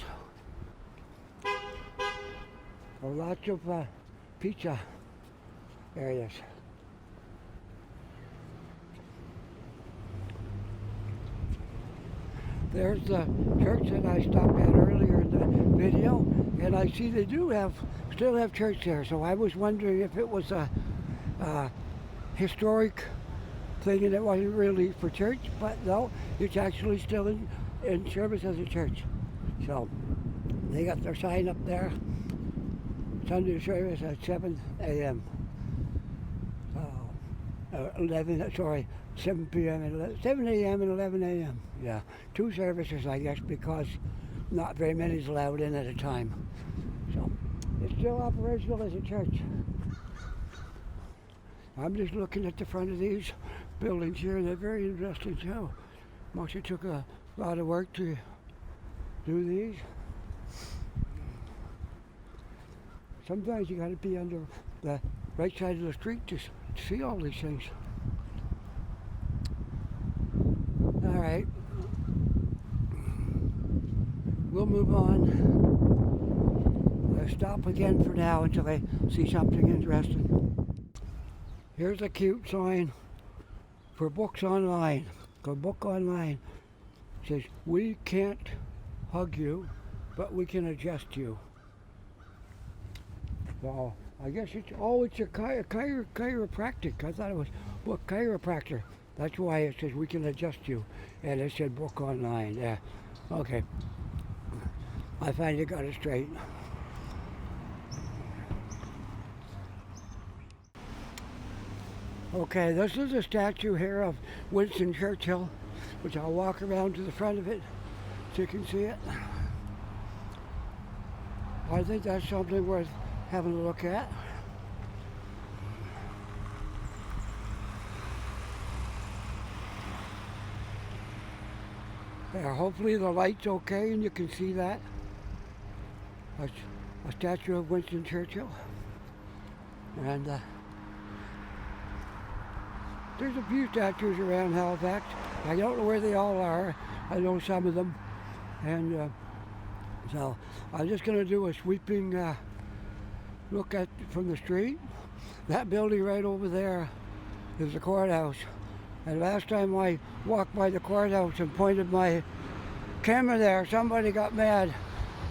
Lots of pizza areas. There's the church that I stopped at earlier in the video, and I see they still have church there. So I was wondering if it was a historic thing and it wasn't really for church, but no, it's actually still in service as a church. So they got their sign up there. Sunday service at 7 a.m. 7 p.m. and 7 a.m. and 11 a.m. Yeah, 2 services, I guess, because not very many is allowed in at a time. So it's still operational as a church. I'm just looking at the front of these buildings here. They're very interesting too. Must have took a lot of work to do these. Sometimes you got to be under the right side of the street to see all these things. All right, we'll move on. I'll stop again for now until I see something interesting. Here's a cute sign for books online. Go book online. It says, "We can't hug you, but we can adjust you." So I guess it's a chiropractic. I thought it was book chiropractor. That's why it says we can adjust you. And it said book online. Yeah. Okay. I finally got it straight. Okay, this is a statue here of Winston Churchill, which I'll walk around to the front of it so you can see it. I think that's something worth having a look at. Hopefully the light's okay and you can see that. A statue of Winston Churchill. And there's a few statues around Halifax. I don't know where they all are. I know some of them. And so I'm just going to do a sweeping look at from the street. That building right over there is the courthouse. And last time I walked by the courthouse and pointed my camera there, somebody got mad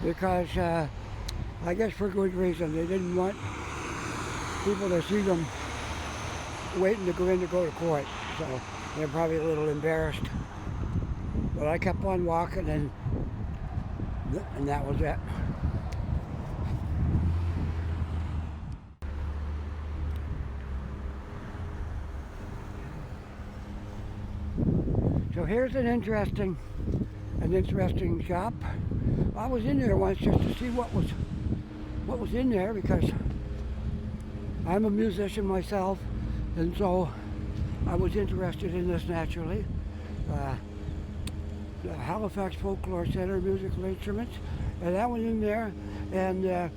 because I guess for good reason. They didn't want people to see them waiting to go in to go to court. So they're probably a little embarrassed. But I kept on walking and that was it. So here's an interesting shop. I was in there once just to see what was in there because I'm a musician myself, and so I was interested in this naturally. The Halifax Folklore Center musical instruments, and that was in there, and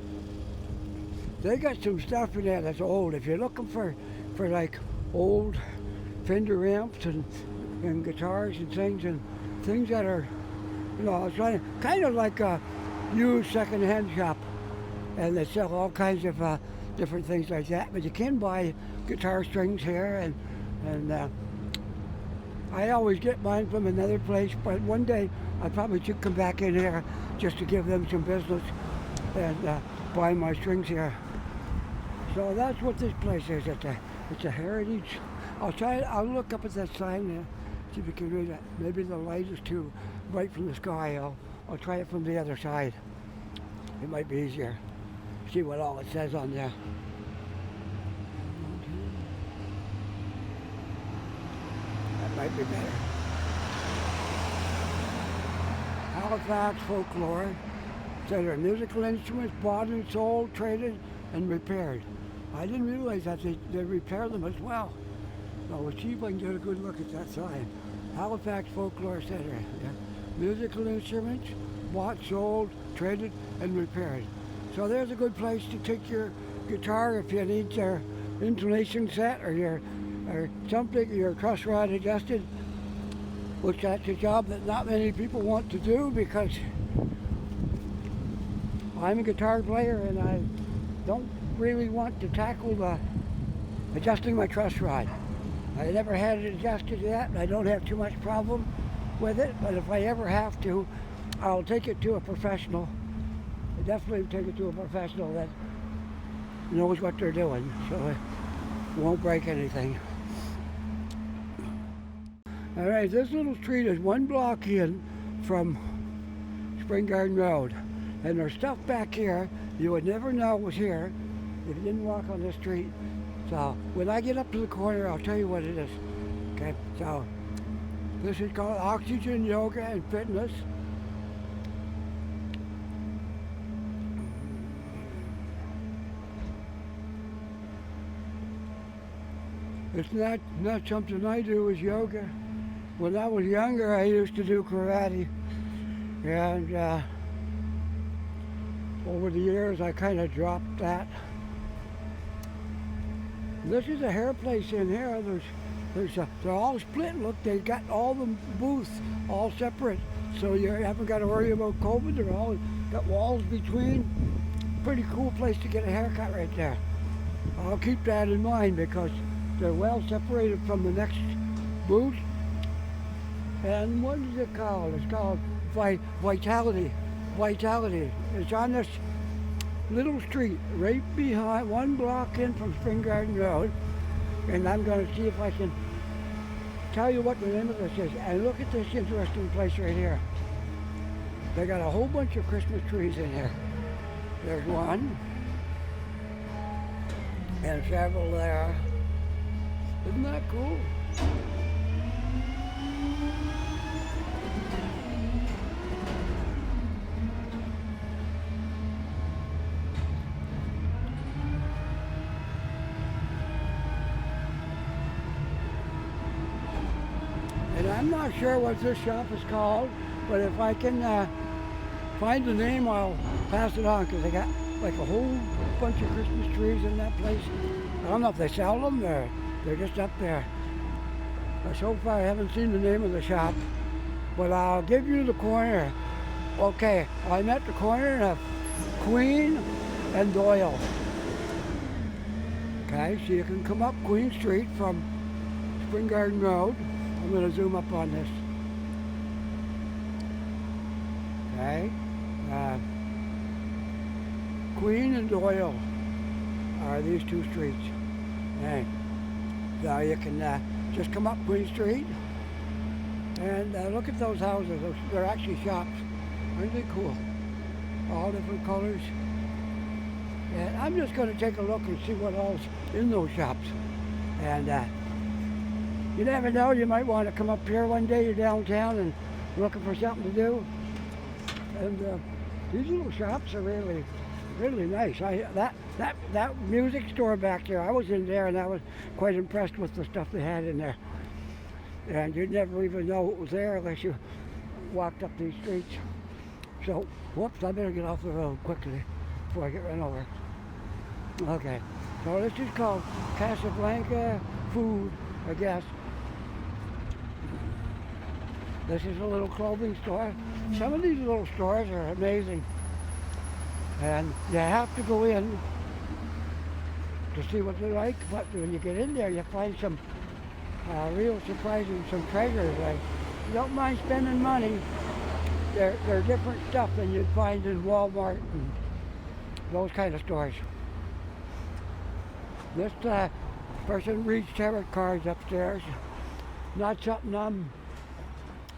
they got some stuff in there that's old. If you're looking for like old Fender amps and guitars and things that are, you know, it's kind of like a used second-hand shop, and they sell all kinds of different things like that. But you can buy guitar strings here, and I always get mine from another place. But one day I probably should come back in here just to give them some business and buy my strings here. So that's what this place is. It's a heritage. I'll look up at that sign there. See if you can read it. Maybe the light is too bright from the sky. I'll try it from the other side. It might be easier. See what all it says on there. That might be better. Halifax Folklore Center. Musical instruments bought and sold, traded, and repaired. I didn't realize that they repair them as well. So we'll see if I can get a good look at that sign. Halifax Folklore Center. Yeah. Musical instruments, bought, sold, traded, and repaired. So there's a good place to take your guitar if you need your intonation set or something, your truss rod adjusted, which that's a job that not many people want to do because I'm a guitar player and I don't really want to tackle adjusting my truss rod. I never had it adjusted yet, and I don't have too much problem with it, but if I ever have to, I'll take it to a professional. I definitely take it to a professional that knows what they're doing, so it won't break anything. All right, this little street is 1 block in from Spring Garden Road, and there's stuff back here you would never know was here if you didn't walk on this street. So when I get up to the corner, I'll tell you what it is. Okay, so this is called Oxygen Yoga and Fitness. It's not something I do, is yoga. When I was younger, I used to do karate, and over the years, I kind of dropped that. This is a hair place in here. They're all split. Look, they got all the booths all separate, so you haven't got to worry about COVID. They're all got walls between. Pretty cool place to get a haircut right there. I'll keep that in mind because they're well separated from the next booth. And what is it called? It's called Vitality. Vitality. It's on this little street right behind, 1 block in from Spring Garden Road, and I'm going to see if I can tell you what the name of this is. And look at this interesting place right here. They got a whole bunch of Christmas trees in here. There's one, and several there. Isn't that cool? I'm not sure what this shop is called, but if I can find the name, I'll pass it on, because they got like a whole bunch of Christmas trees in that place. I don't know if they sell them or they're just up there. But so far I haven't seen the name of the shop, but I'll give you the corner. Okay, I'm at the corner of Queen and Doyle. Okay, so you can come up Queen Street from Spring Garden Road. I'm going to zoom up on this. Okay, Queen and Doyle are these two streets. Okay, so you can just come up Queen Street and look at those houses. They're actually shops. Aren't they cool? All different colors. And I'm just going to take a look and see what all's in those shops. And you never know, you might want to come up here one day, you're downtown and looking for something to do. And these little shops are really, really nice. That music store back there, I was in there and I was quite impressed with the stuff they had in there. And you'd never even know it was there unless you walked up these streets. So, whoops, I better get off the road quickly before I get run over. Okay, so this is called Casablanca Food, I guess. This is a little clothing store. Some of these little stores are amazing. And you have to go in to see what they're like, but when you get in there, you find some real surprising, some treasures. Like, you don't mind spending money. They're different stuff than you'd find in Walmart and those kind of stores. This person reads tarot cards upstairs. Not something I'm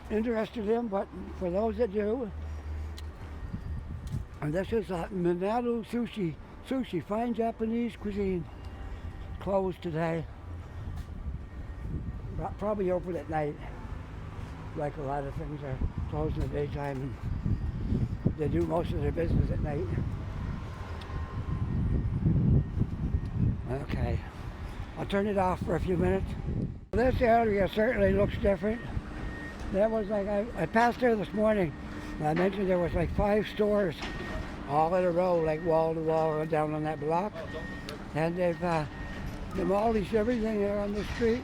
interested in, but for those that do. And this is Minato Sushi, fine Japanese cuisine. Closed today. Probably open at night. Like a lot of things are closed in the daytime, and they do most of their business at night. Okay, I'll turn it off for a few minutes. This area certainly looks different. There was like, I passed there this morning, and I mentioned there was like 5 stores all in a row, like wall to wall down on that block. And they've demolished everything there on the street,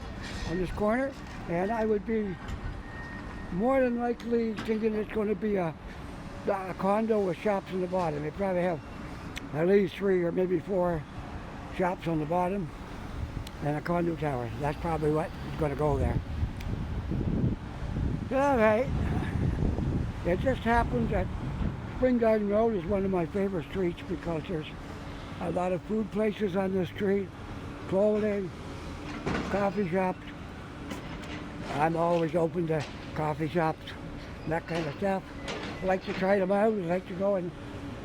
on this corner, and I would be more than likely thinking it's going to be a condo with shops on the bottom. They probably have at least 3 or maybe 4 shops on the bottom and a condo tower. That's probably what is going to go there. All right. It just happens that Spring Garden Road is one of my favorite streets because there's a lot of food places on this street, clothing, coffee shops. I'm always open to coffee shops, that kind of stuff. I like to try them out. I like to go in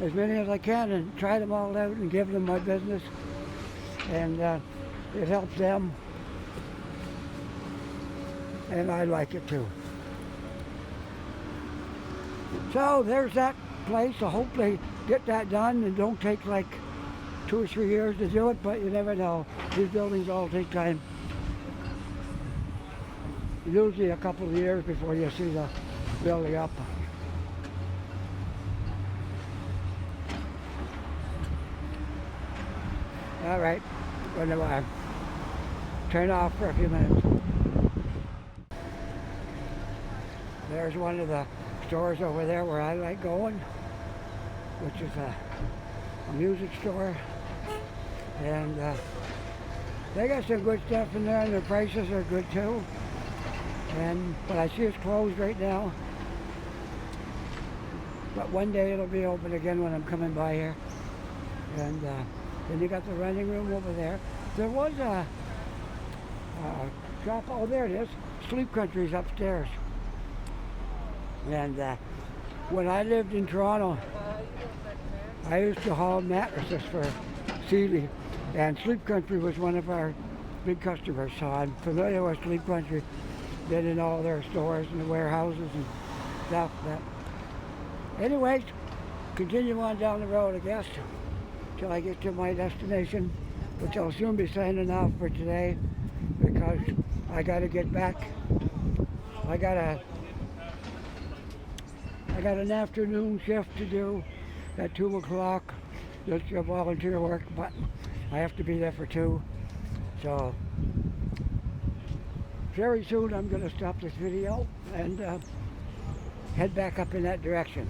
as many as I can and try them all out and give them my business. And it helps them. And I like it too. So there's that place. I hope they get that done and don't take like 2 or 3 years to do it, but you never know. These buildings all take time. Usually a couple of years before you see the building up. All right, going to turn off for a few minutes. There's one of the stores over there where I like going, which is a music store. And they got some good stuff in there and their prices are good too. But I see it's closed right now. But one day it'll be open again when I'm coming by here. And then you got the renting room over there. There was a shop, oh there it is, Sleep Country's upstairs. And when I lived in Toronto, I used to haul mattresses for Sealy. And Sleep Country was one of our big customers, so I'm familiar with Sleep Country. Been in all their stores and the warehouses and stuff. But anyways, continue on down the road, I guess, till I get to my destination, which I'll soon be signing off for today because I got to get back I got an afternoon shift to do at 2 o'clock. Just your volunteer work, but I have to be there for 2. So very soon I'm going to stop this video and head back up in that direction.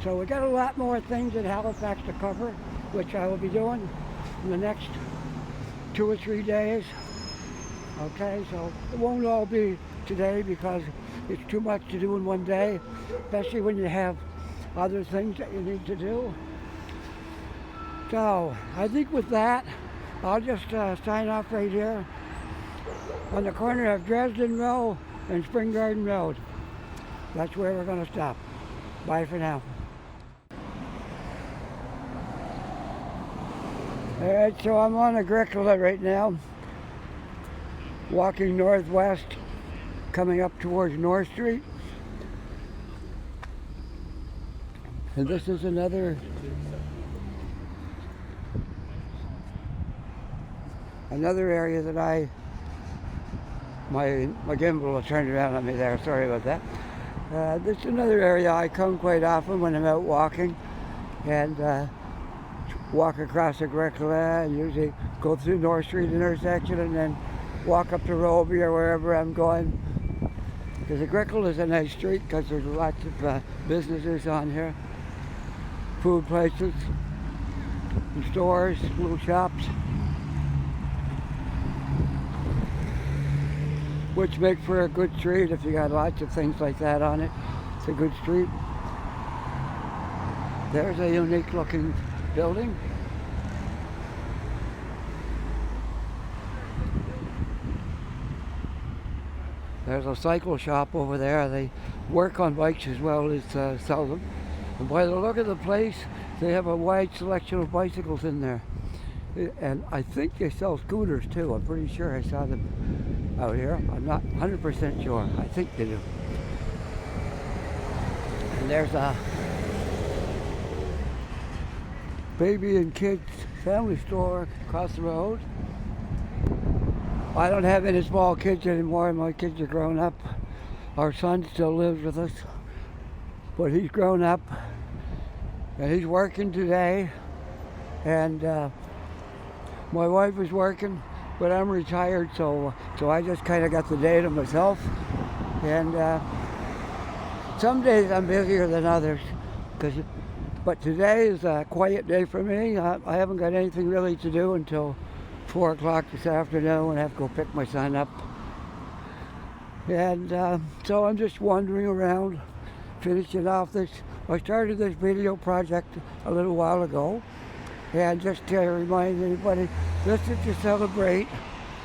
So we got a lot more things in Halifax to cover, which I will be doing in the next 2 or 3 days. Okay, so it won't all be today because it's too much to do in one day, especially when you have other things that you need to do. So I think with that, I'll just sign off right here on the corner of Dresden Road and Spring Garden Road. That's where we're going to stop. Bye for now. Alright, so I'm on Agricola right now, walking northwest, coming up towards North Street. And this is another area that my gimbal will turn around on me there, sorry about that. This is another area I come quite often when I'm out walking, and walk across Agricola and usually go through North Street intersection and then walk up to Roby or wherever I'm going. Because Agricola is a nice street because there's lots of businesses on here, food places, and stores, little shops, which make for a good street if you got lots of things like that on it. It's a good street. There's a unique looking building. There's a cycle shop over there. They work on bikes as well as sell them. And by the look of the place, they have a wide selection of bicycles in there. And I think they sell scooters too. I'm pretty sure I saw them out here. I'm not 100% sure. I think they do. And there's a baby and kids family store across the road. I don't have any small kids anymore. My kids are grown up. Our son still lives with us, but he's grown up and he's working today. And my wife is working, but I'm retired, so I just kind of got the day to myself. And some days I'm busier than others, but today is a quiet day for me. I haven't got anything really to do until 4 o'clock this afternoon when I have to go pick my son up. And so I'm just wandering around, finishing off this. I started this video project a little while ago, and just to remind anybody, this is to celebrate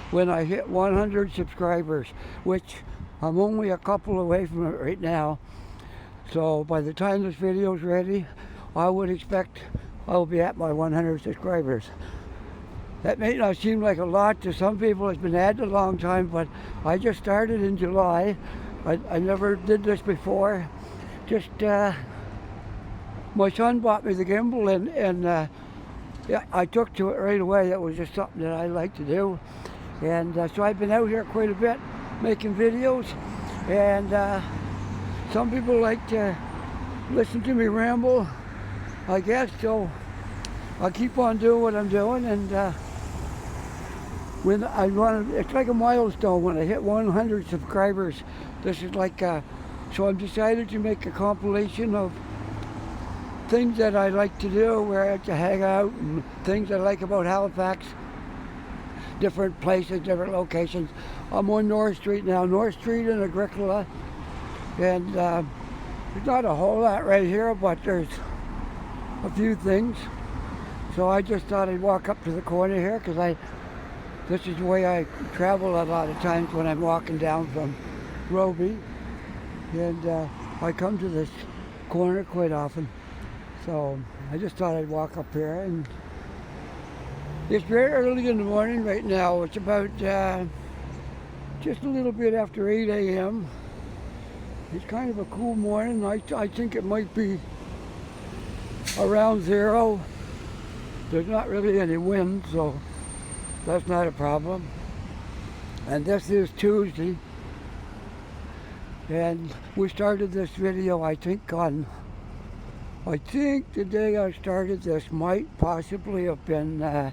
when I hit 100 subscribers, which I'm only a couple away from it right now. So by the time this video is ready, I would expect I'll be at my 100 subscribers. That may not seem like a lot to some people. It's been at a long time, but I just started in July. I never did this before. Just my son bought me the gimbal, and yeah, I took to it right away. It was just something that I like to do, and so I've been out here quite a bit making videos, and some people like to listen to me ramble, I guess. So I'll keep on doing what I'm doing, and when I run, it's like a milestone when I hit 100 subscribers. This is like, so I've decided to make a compilation of things that I like to do, where I like to hang out, and things I like about Halifax, different places, different locations. I'm on North Street now, North Street in Agricola, and there's not a whole lot right here, but there's a few things. So I just thought I'd walk up to the corner here, because this is the way I travel a lot of times when I'm walking down from Roby, and I come to this corner quite often. So I just thought I'd walk up here, and it's very early in the morning right now. It's about just a little bit after 8 a.m. It's kind of a cool morning. I think it might be around 0. There's not really any wind, so that's not a problem. And this is Tuesday. And we started this video, I think the day I started this might possibly have been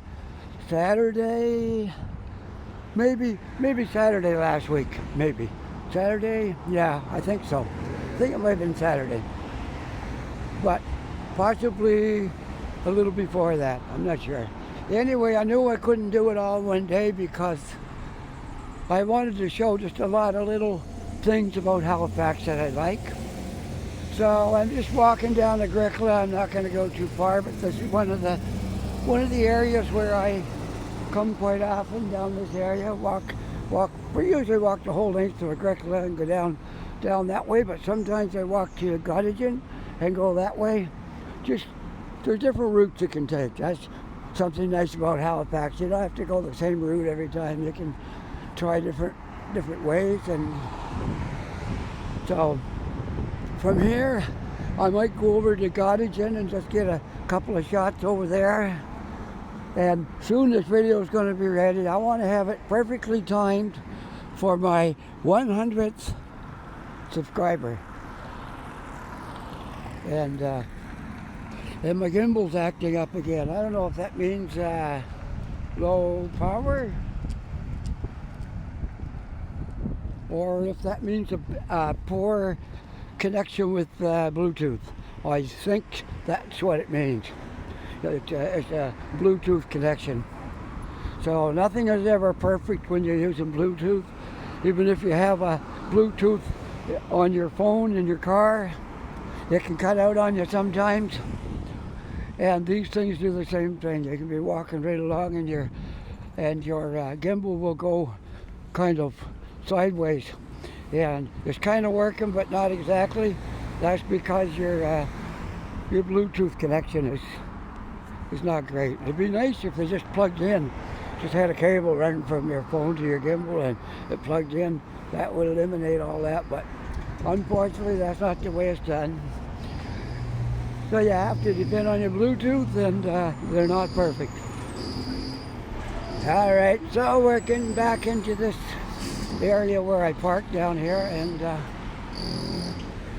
Saturday, maybe Saturday last week, maybe. Saturday? Yeah, I think so. I think it might have been Saturday. But possibly a little before that, I'm not sure. Anyway, I knew I couldn't do it all one day because I wanted to show just a lot of little things about Halifax that I like. So I'm just walking down the Agricola. I'm not going to go too far, but this is one of the areas where I come quite often, down this area. We usually walk the whole length of Agricola and go down that way, but sometimes I walk to Gottingen and go that way. There's different routes you can take. That's something nice about Halifax. You don't have to go the same route every time. You can try different ways. And so from here I might go over to Gottingen and just get a couple of shots over there. And soon this video is going to be ready. I want to have it perfectly timed for my 100th subscriber. And my gimbal's acting up again. I don't know if that means low power or if that means a poor connection with Bluetooth. I think that's what it means. It's a Bluetooth connection. So nothing is ever perfect when you're using Bluetooth. Even if you have a Bluetooth on your phone in your car, it can cut out on you sometimes. And these things do the same thing. You can be walking right along and your gimbal will go kind of sideways. And it's kind of working, but not exactly. That's because your Bluetooth connection is not great. It'd be nice if they just plugged in, just had a cable running from your phone to your gimbal and it plugged in. That would eliminate all that, but unfortunately that's not the way it's done. So you have to depend on your Bluetooth, and they're not perfect. All right, so we're getting back into this area where I parked down here, and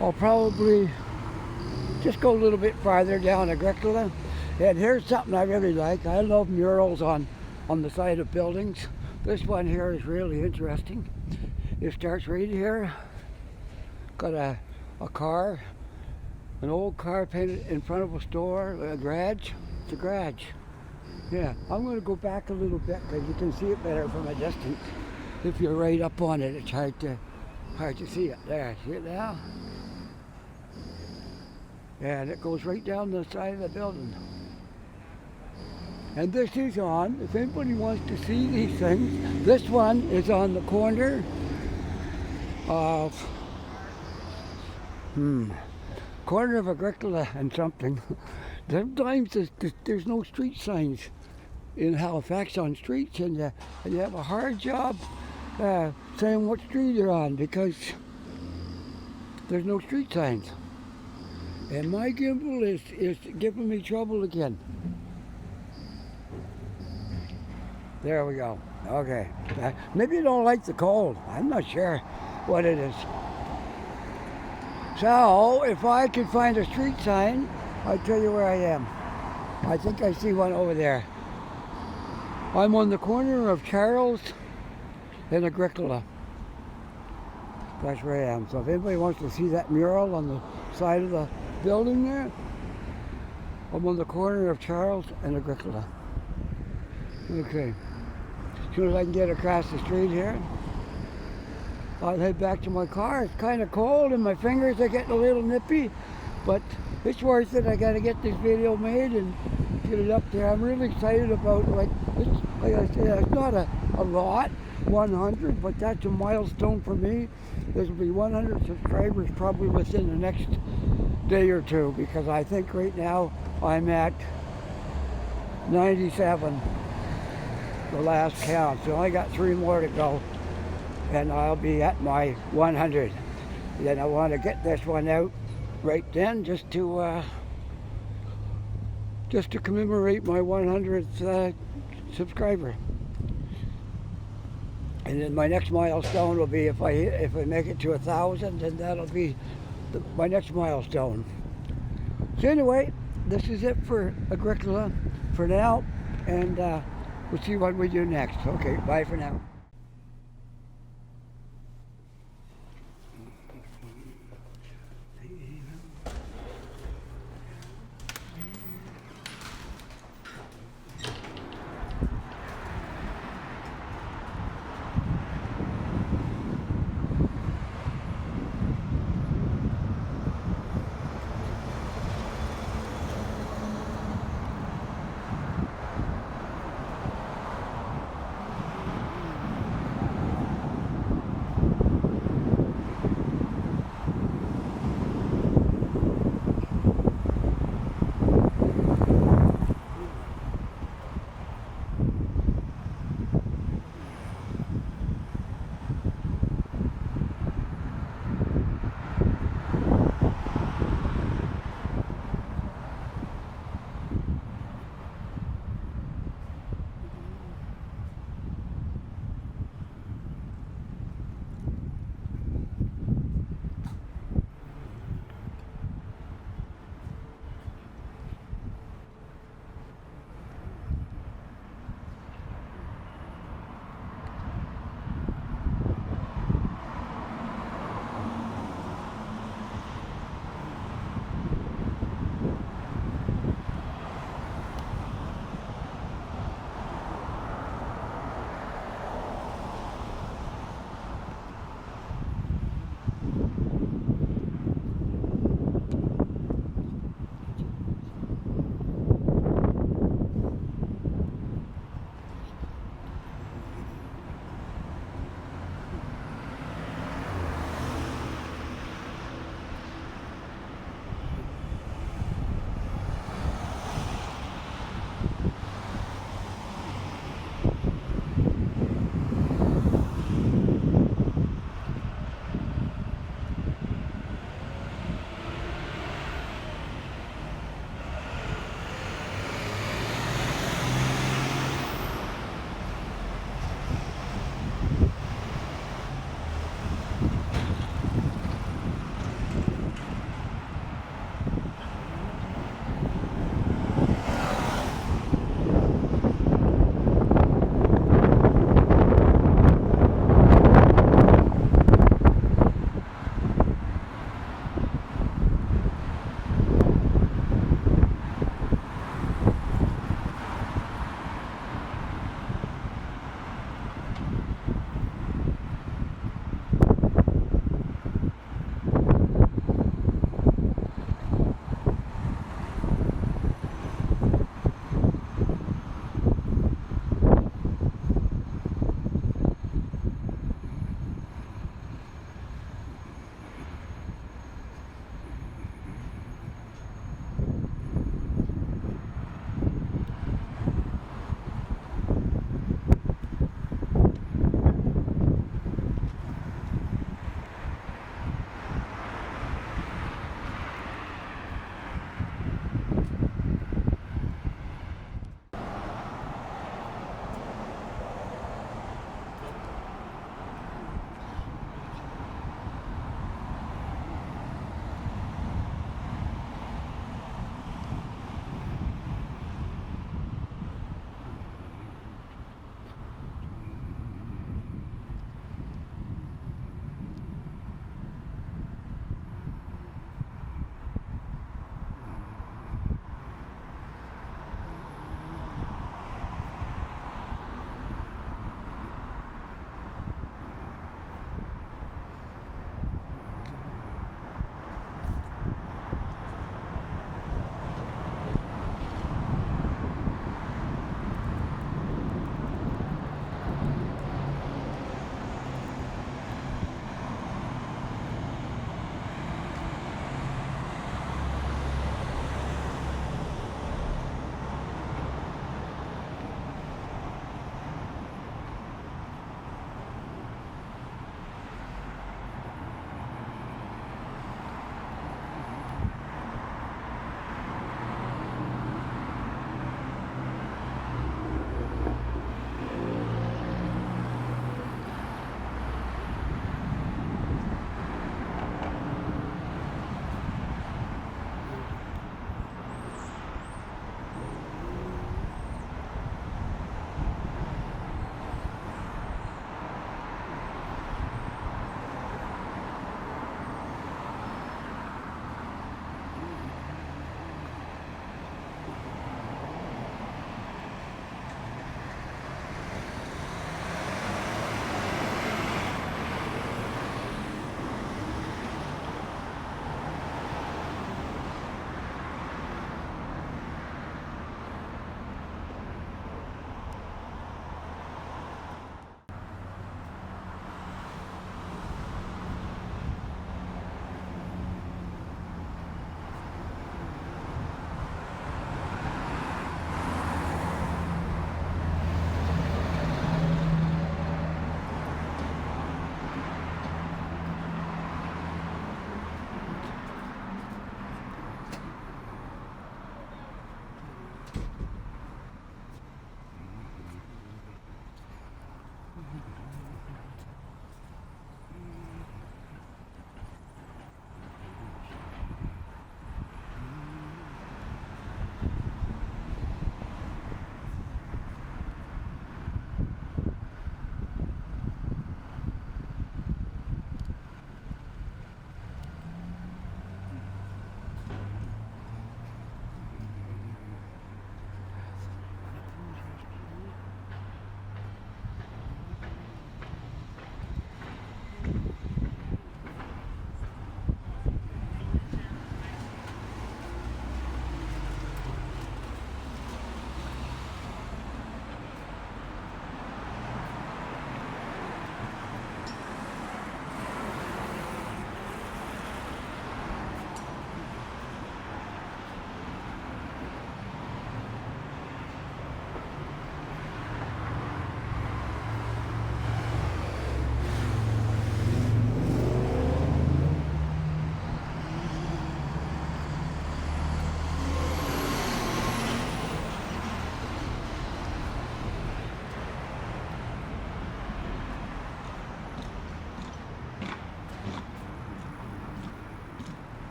I'll probably just go a little bit farther down Agricola. And here's something I really like. I love murals on the side of buildings. This one here is really interesting. It starts right here. Got a car, an old car painted in front of a store, a garage. It's a garage. Yeah, I'm going to go back a little bit because you can see it better from a distance. If you're right up on it, it's hard to see it. There, see it now? And it goes right down the side of the building. And this is on, if anybody wants to see these things, this one is on the corner of Agricola and something. Sometimes there's no street signs in Halifax on streets, and you have a hard job saying what street you're on because there's no street signs. And my gimbal is giving me trouble again. There we go. Okay. Maybe you don't like the cold. I'm not sure what it is. So, if I could find a street sign, I'll tell you where I am. I think I see one over there. I'm on the corner of Charles and Agricola. That's where I am. So if anybody wants to see that mural on the side of the building there, I'm on the corner of Charles and Agricola. Okay. As soon as I can get across the street here, I'll head back to my car. It's kind of cold and my fingers are getting a little nippy, but it's worth it. I got to get this video made and get it up there. I'm really excited about it. Like I said, it's not a lot, 100, but that's a milestone for me. There'll be 100 subscribers probably within the next day or two, because I think right now I'm at 97, the last count. So I got 3 more to go, and I'll be at my 100. Then I want to get this one out right then, just to commemorate my 100th subscriber. And then my next milestone will be if I make it to 1,000, then that'll be my next milestone. So anyway, this is it for Agricola for now, and we'll see what we do next. Okay, bye for now.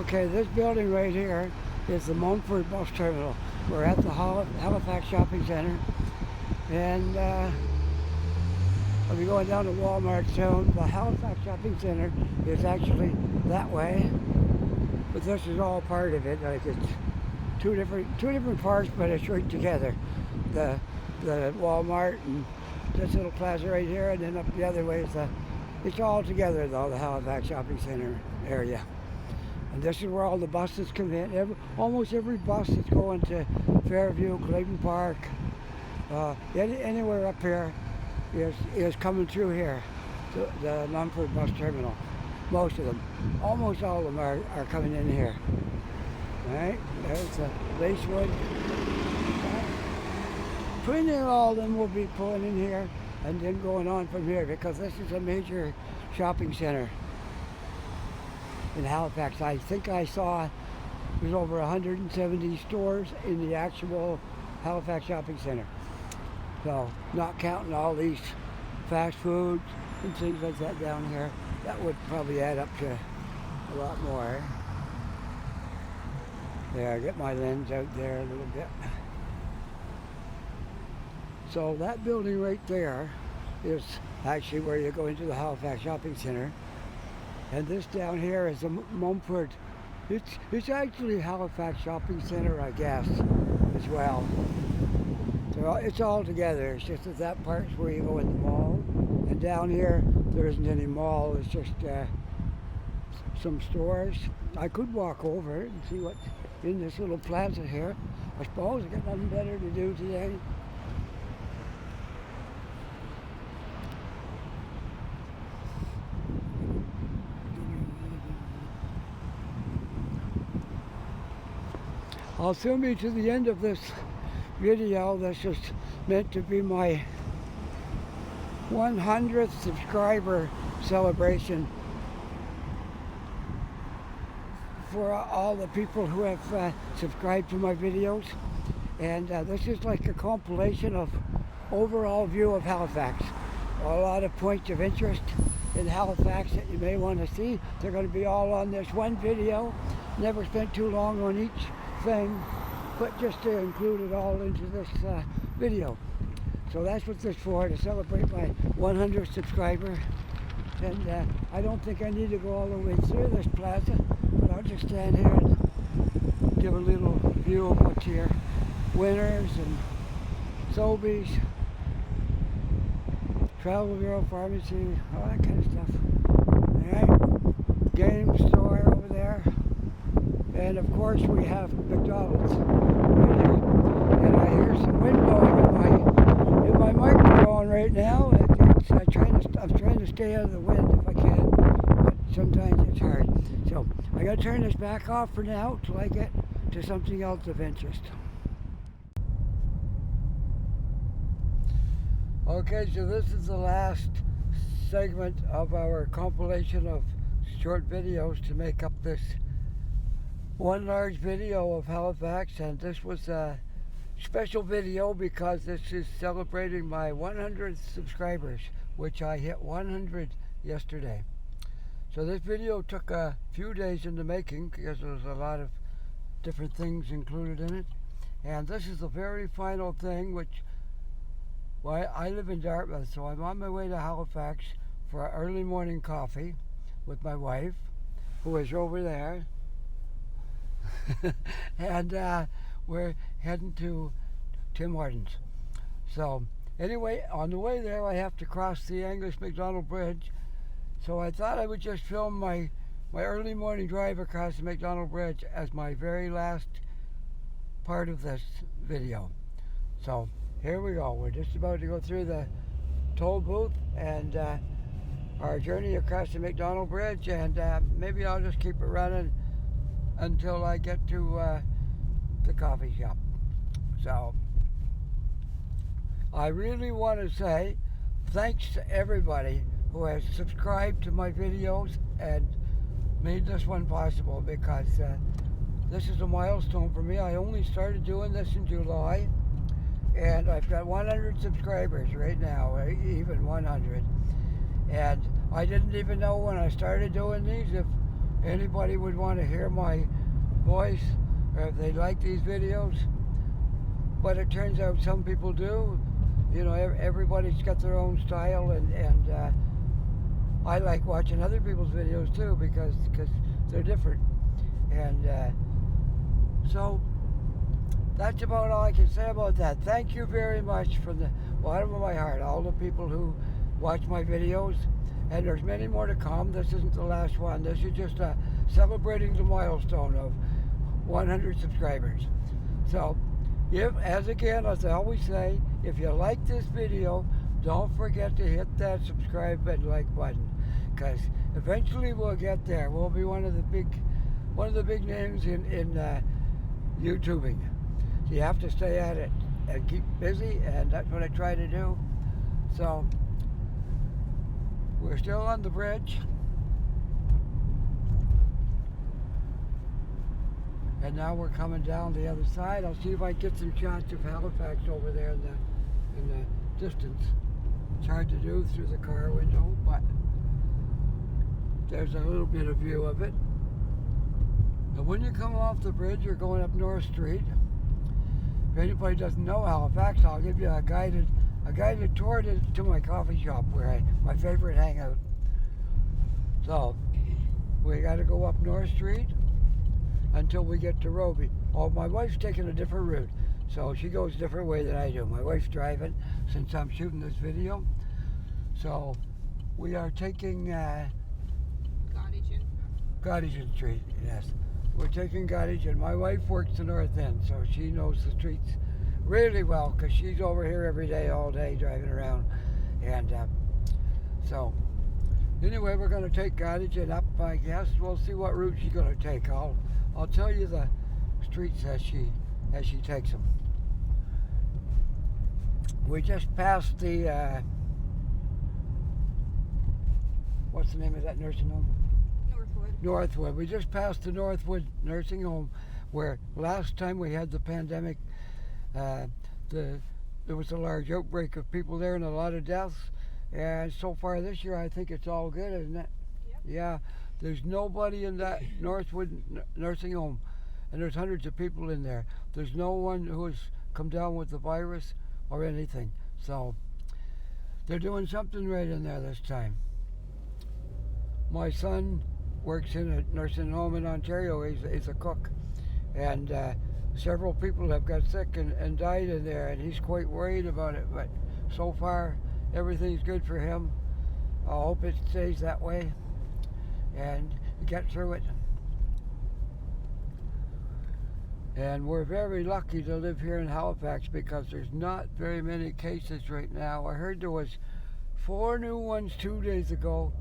Okay, this building right here is the Mumford Bus Terminal. We're at the Halifax Shopping Centre, and I'll be going down to Walmart soon. The Halifax Shopping Centre is actually that way, but this is all part of it. Like it's two different parts, but it's right together. The Walmart and this little plaza right here, and then up the other way is it's all together though, the Halifax Shopping Centre area. And this is where all the buses come in. Almost every bus that's going to Fairview, Clayton Park, anywhere up here is coming through here, the Mumford Bus Terminal. Most of them. Almost all of them are coming in here. All right, there's Lacewood. Pretty near all of them will be pulling in here and then going on from here, because this is a major shopping center in Halifax. I think I saw there's over 170 stores in the actual Halifax Shopping Center. So, not counting all these fast foods and things like that down here, that would probably add up to a lot more. There, I get my lens out there a little bit. So that building right there is actually where you go into the Halifax Shopping Center. And this down here is a Mumford. It's actually Halifax Shopping Center, I guess, as well. So it's all together. It's just that part's where you go in the mall. And down here, there isn't any mall. It's just some stores. I could walk over it and see what's in this little plaza here. I suppose I got nothing better to do today. I'll soon be to the end of this video. That's just meant to be my 100th subscriber celebration for all the people who have subscribed to my videos. And this is like a compilation of overall view of Halifax. A lot of points of interest in Halifax that you may want to see. They're going to be all on this one video. Never spent too long on each thing, but just to include it all into this video. So that's what this is for, to celebrate my 100th subscriber. And I don't think I need to go all the way through this plaza, but I'll just stand here and give a little view of what's here. Winners and Sobeys, Travel Bureau Pharmacy, all that kind of stuff. Alright, game store over there. And of course we have McDonald's right here. And I hear some wind blowing in my microphone right now. I'm trying to stay out of the wind if I can, but sometimes it's hard. So I gotta turn this back off for now till I get to something else of interest. Okay, so this is the last segment of our compilation of short videos to make up this one large video of Halifax, and this was a special video because this is celebrating my 100th subscribers, which I hit 100 yesterday. So this video took a few days in the making because there was a lot of different things included in it, and this is the very final thing, which, well, I live in Dartmouth, so I'm on my way to Halifax for an early morning coffee with my wife, who is over there. And we're heading to Tim Hortons. So anyway, on the way there I have to cross the Mcdonald Bridge, so I thought I would just film my early morning drive across the Mcdonald Bridge as my very last part of this video. So here we go. We're just about to go through the toll booth and our journey across the Mcdonald Bridge, and maybe I'll just keep it running until I get to the coffee shop. So I really want to say thanks to everybody who has subscribed to my videos and made this one possible, because this is a milestone for me. I only started doing this in July, and I've got 100 subscribers right now, even 100. And I didn't even know when I started doing these if anybody would want to hear my voice, or if they like these videos. But it turns out some people do. You know, everybody's got their own style, and I like watching other people's videos too because they're different. And so that's about all I can say about that. Thank you very much from the bottom of my heart, all the people who watch my videos. And there's many more to come. This isn't the last one. This is just celebrating the milestone of 100 subscribers. So, as I always say, if you like this video, don't forget to hit that subscribe and like button, because eventually we'll get there. We'll be one of the big names in YouTubing. So you have to stay at it and keep busy, and that's what I try to do. So we're still on the bridge, and now we're coming down the other side. I'll see if I can get some shots of Halifax over there in the distance. It's hard to do through the car window, but there's a little bit of view of it. And when you come off the bridge, you're going up North Street. If anybody doesn't know Halifax, I'll give you a guided tour to my coffee shop, my favorite hangout. So we got to go up North Street until we get to Roby. Oh, my wife's taking a different route, so she goes a different way than I do. My wife's driving since I'm shooting this video. So we are taking Gottingen Street, yes. We're taking Gottingen. My wife works the North End, so she knows the streets really well because she's over here every day, all day, driving around. And so anyway, we're going to take Gottingen up, I guess. We'll see what route she's going to take. I'll tell you the streets as she takes them. We just passed the what's the name of that nursing home? Northwood. We just passed the Northwood nursing home, where last time we had the pandemic, there was a large outbreak of people there and a lot of deaths. And so far this year, I think it's all good, isn't it? Yep. Yeah. There's nobody in that Northwood nursing home, and there's hundreds of people in there. There's no one who has come down with the virus or anything. So they're doing something right in there this time. My son works in a nursing home in Ontario. He's a cook, and several people have got sick and died in there, and he's quite worried about it. But so far, everything's good for him. I hope it stays that way and get through it. And we're very lucky to live here in Halifax because there's not very many cases right now. I heard there was 4 new ones 2 days ago,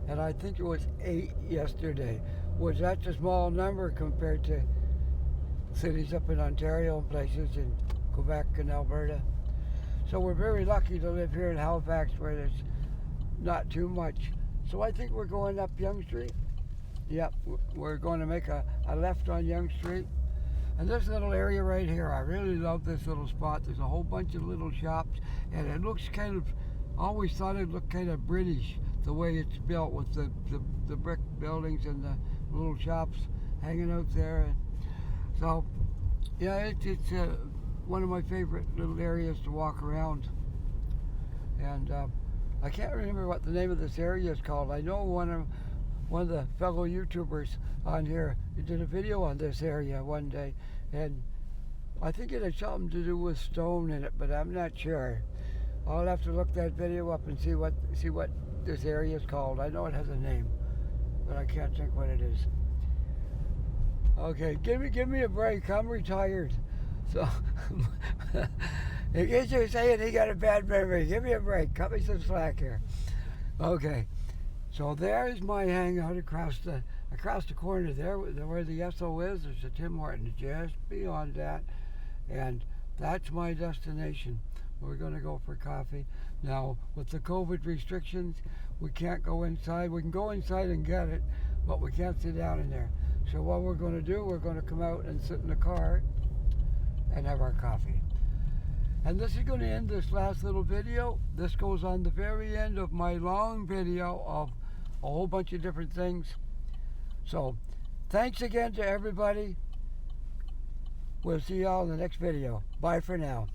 and I think it was 8 yesterday. Was that a small number compared to cities up in Ontario and places in Quebec and Alberta? So we're very lucky to live here in Halifax where there's not too much. So I think we're going up Yonge Street. Yep, we're going to make a left on Yonge Street. And this little area right here, I really love this little spot. There's a whole bunch of little shops, and it looks kind of, always thought it looked kind of British, the way it's built with the brick buildings and the little shops hanging out there. And so, yeah, it's one of my favorite little areas to walk around. And I can't remember what the name of this area is called. I know one of the fellow YouTubers on here did a video on this area one day, and I think it had something to do with stone in it, but I'm not sure. I'll have to look that video up and see what this area is called. I know it has a name, but I can't think what it is. Okay, give me a break. I'm retired, so in case you're saying he got a bad memory, give me a break. Cut me some slack here. Okay, so there's my hangout across the corner there, where the Esso is. There's a Tim Hortons just beyond that, and that's my destination. We're going to go for coffee. Now, with the COVID restrictions, we can't go inside. We can go inside and get it, but we can't sit down in there. So what we're going to do, we're going to come out and sit in the car and have our coffee. And this is going to end this last little video. This goes on the very end of my long video of a whole bunch of different things. So, thanks again to everybody. We'll see y'all in the next video. Bye for now.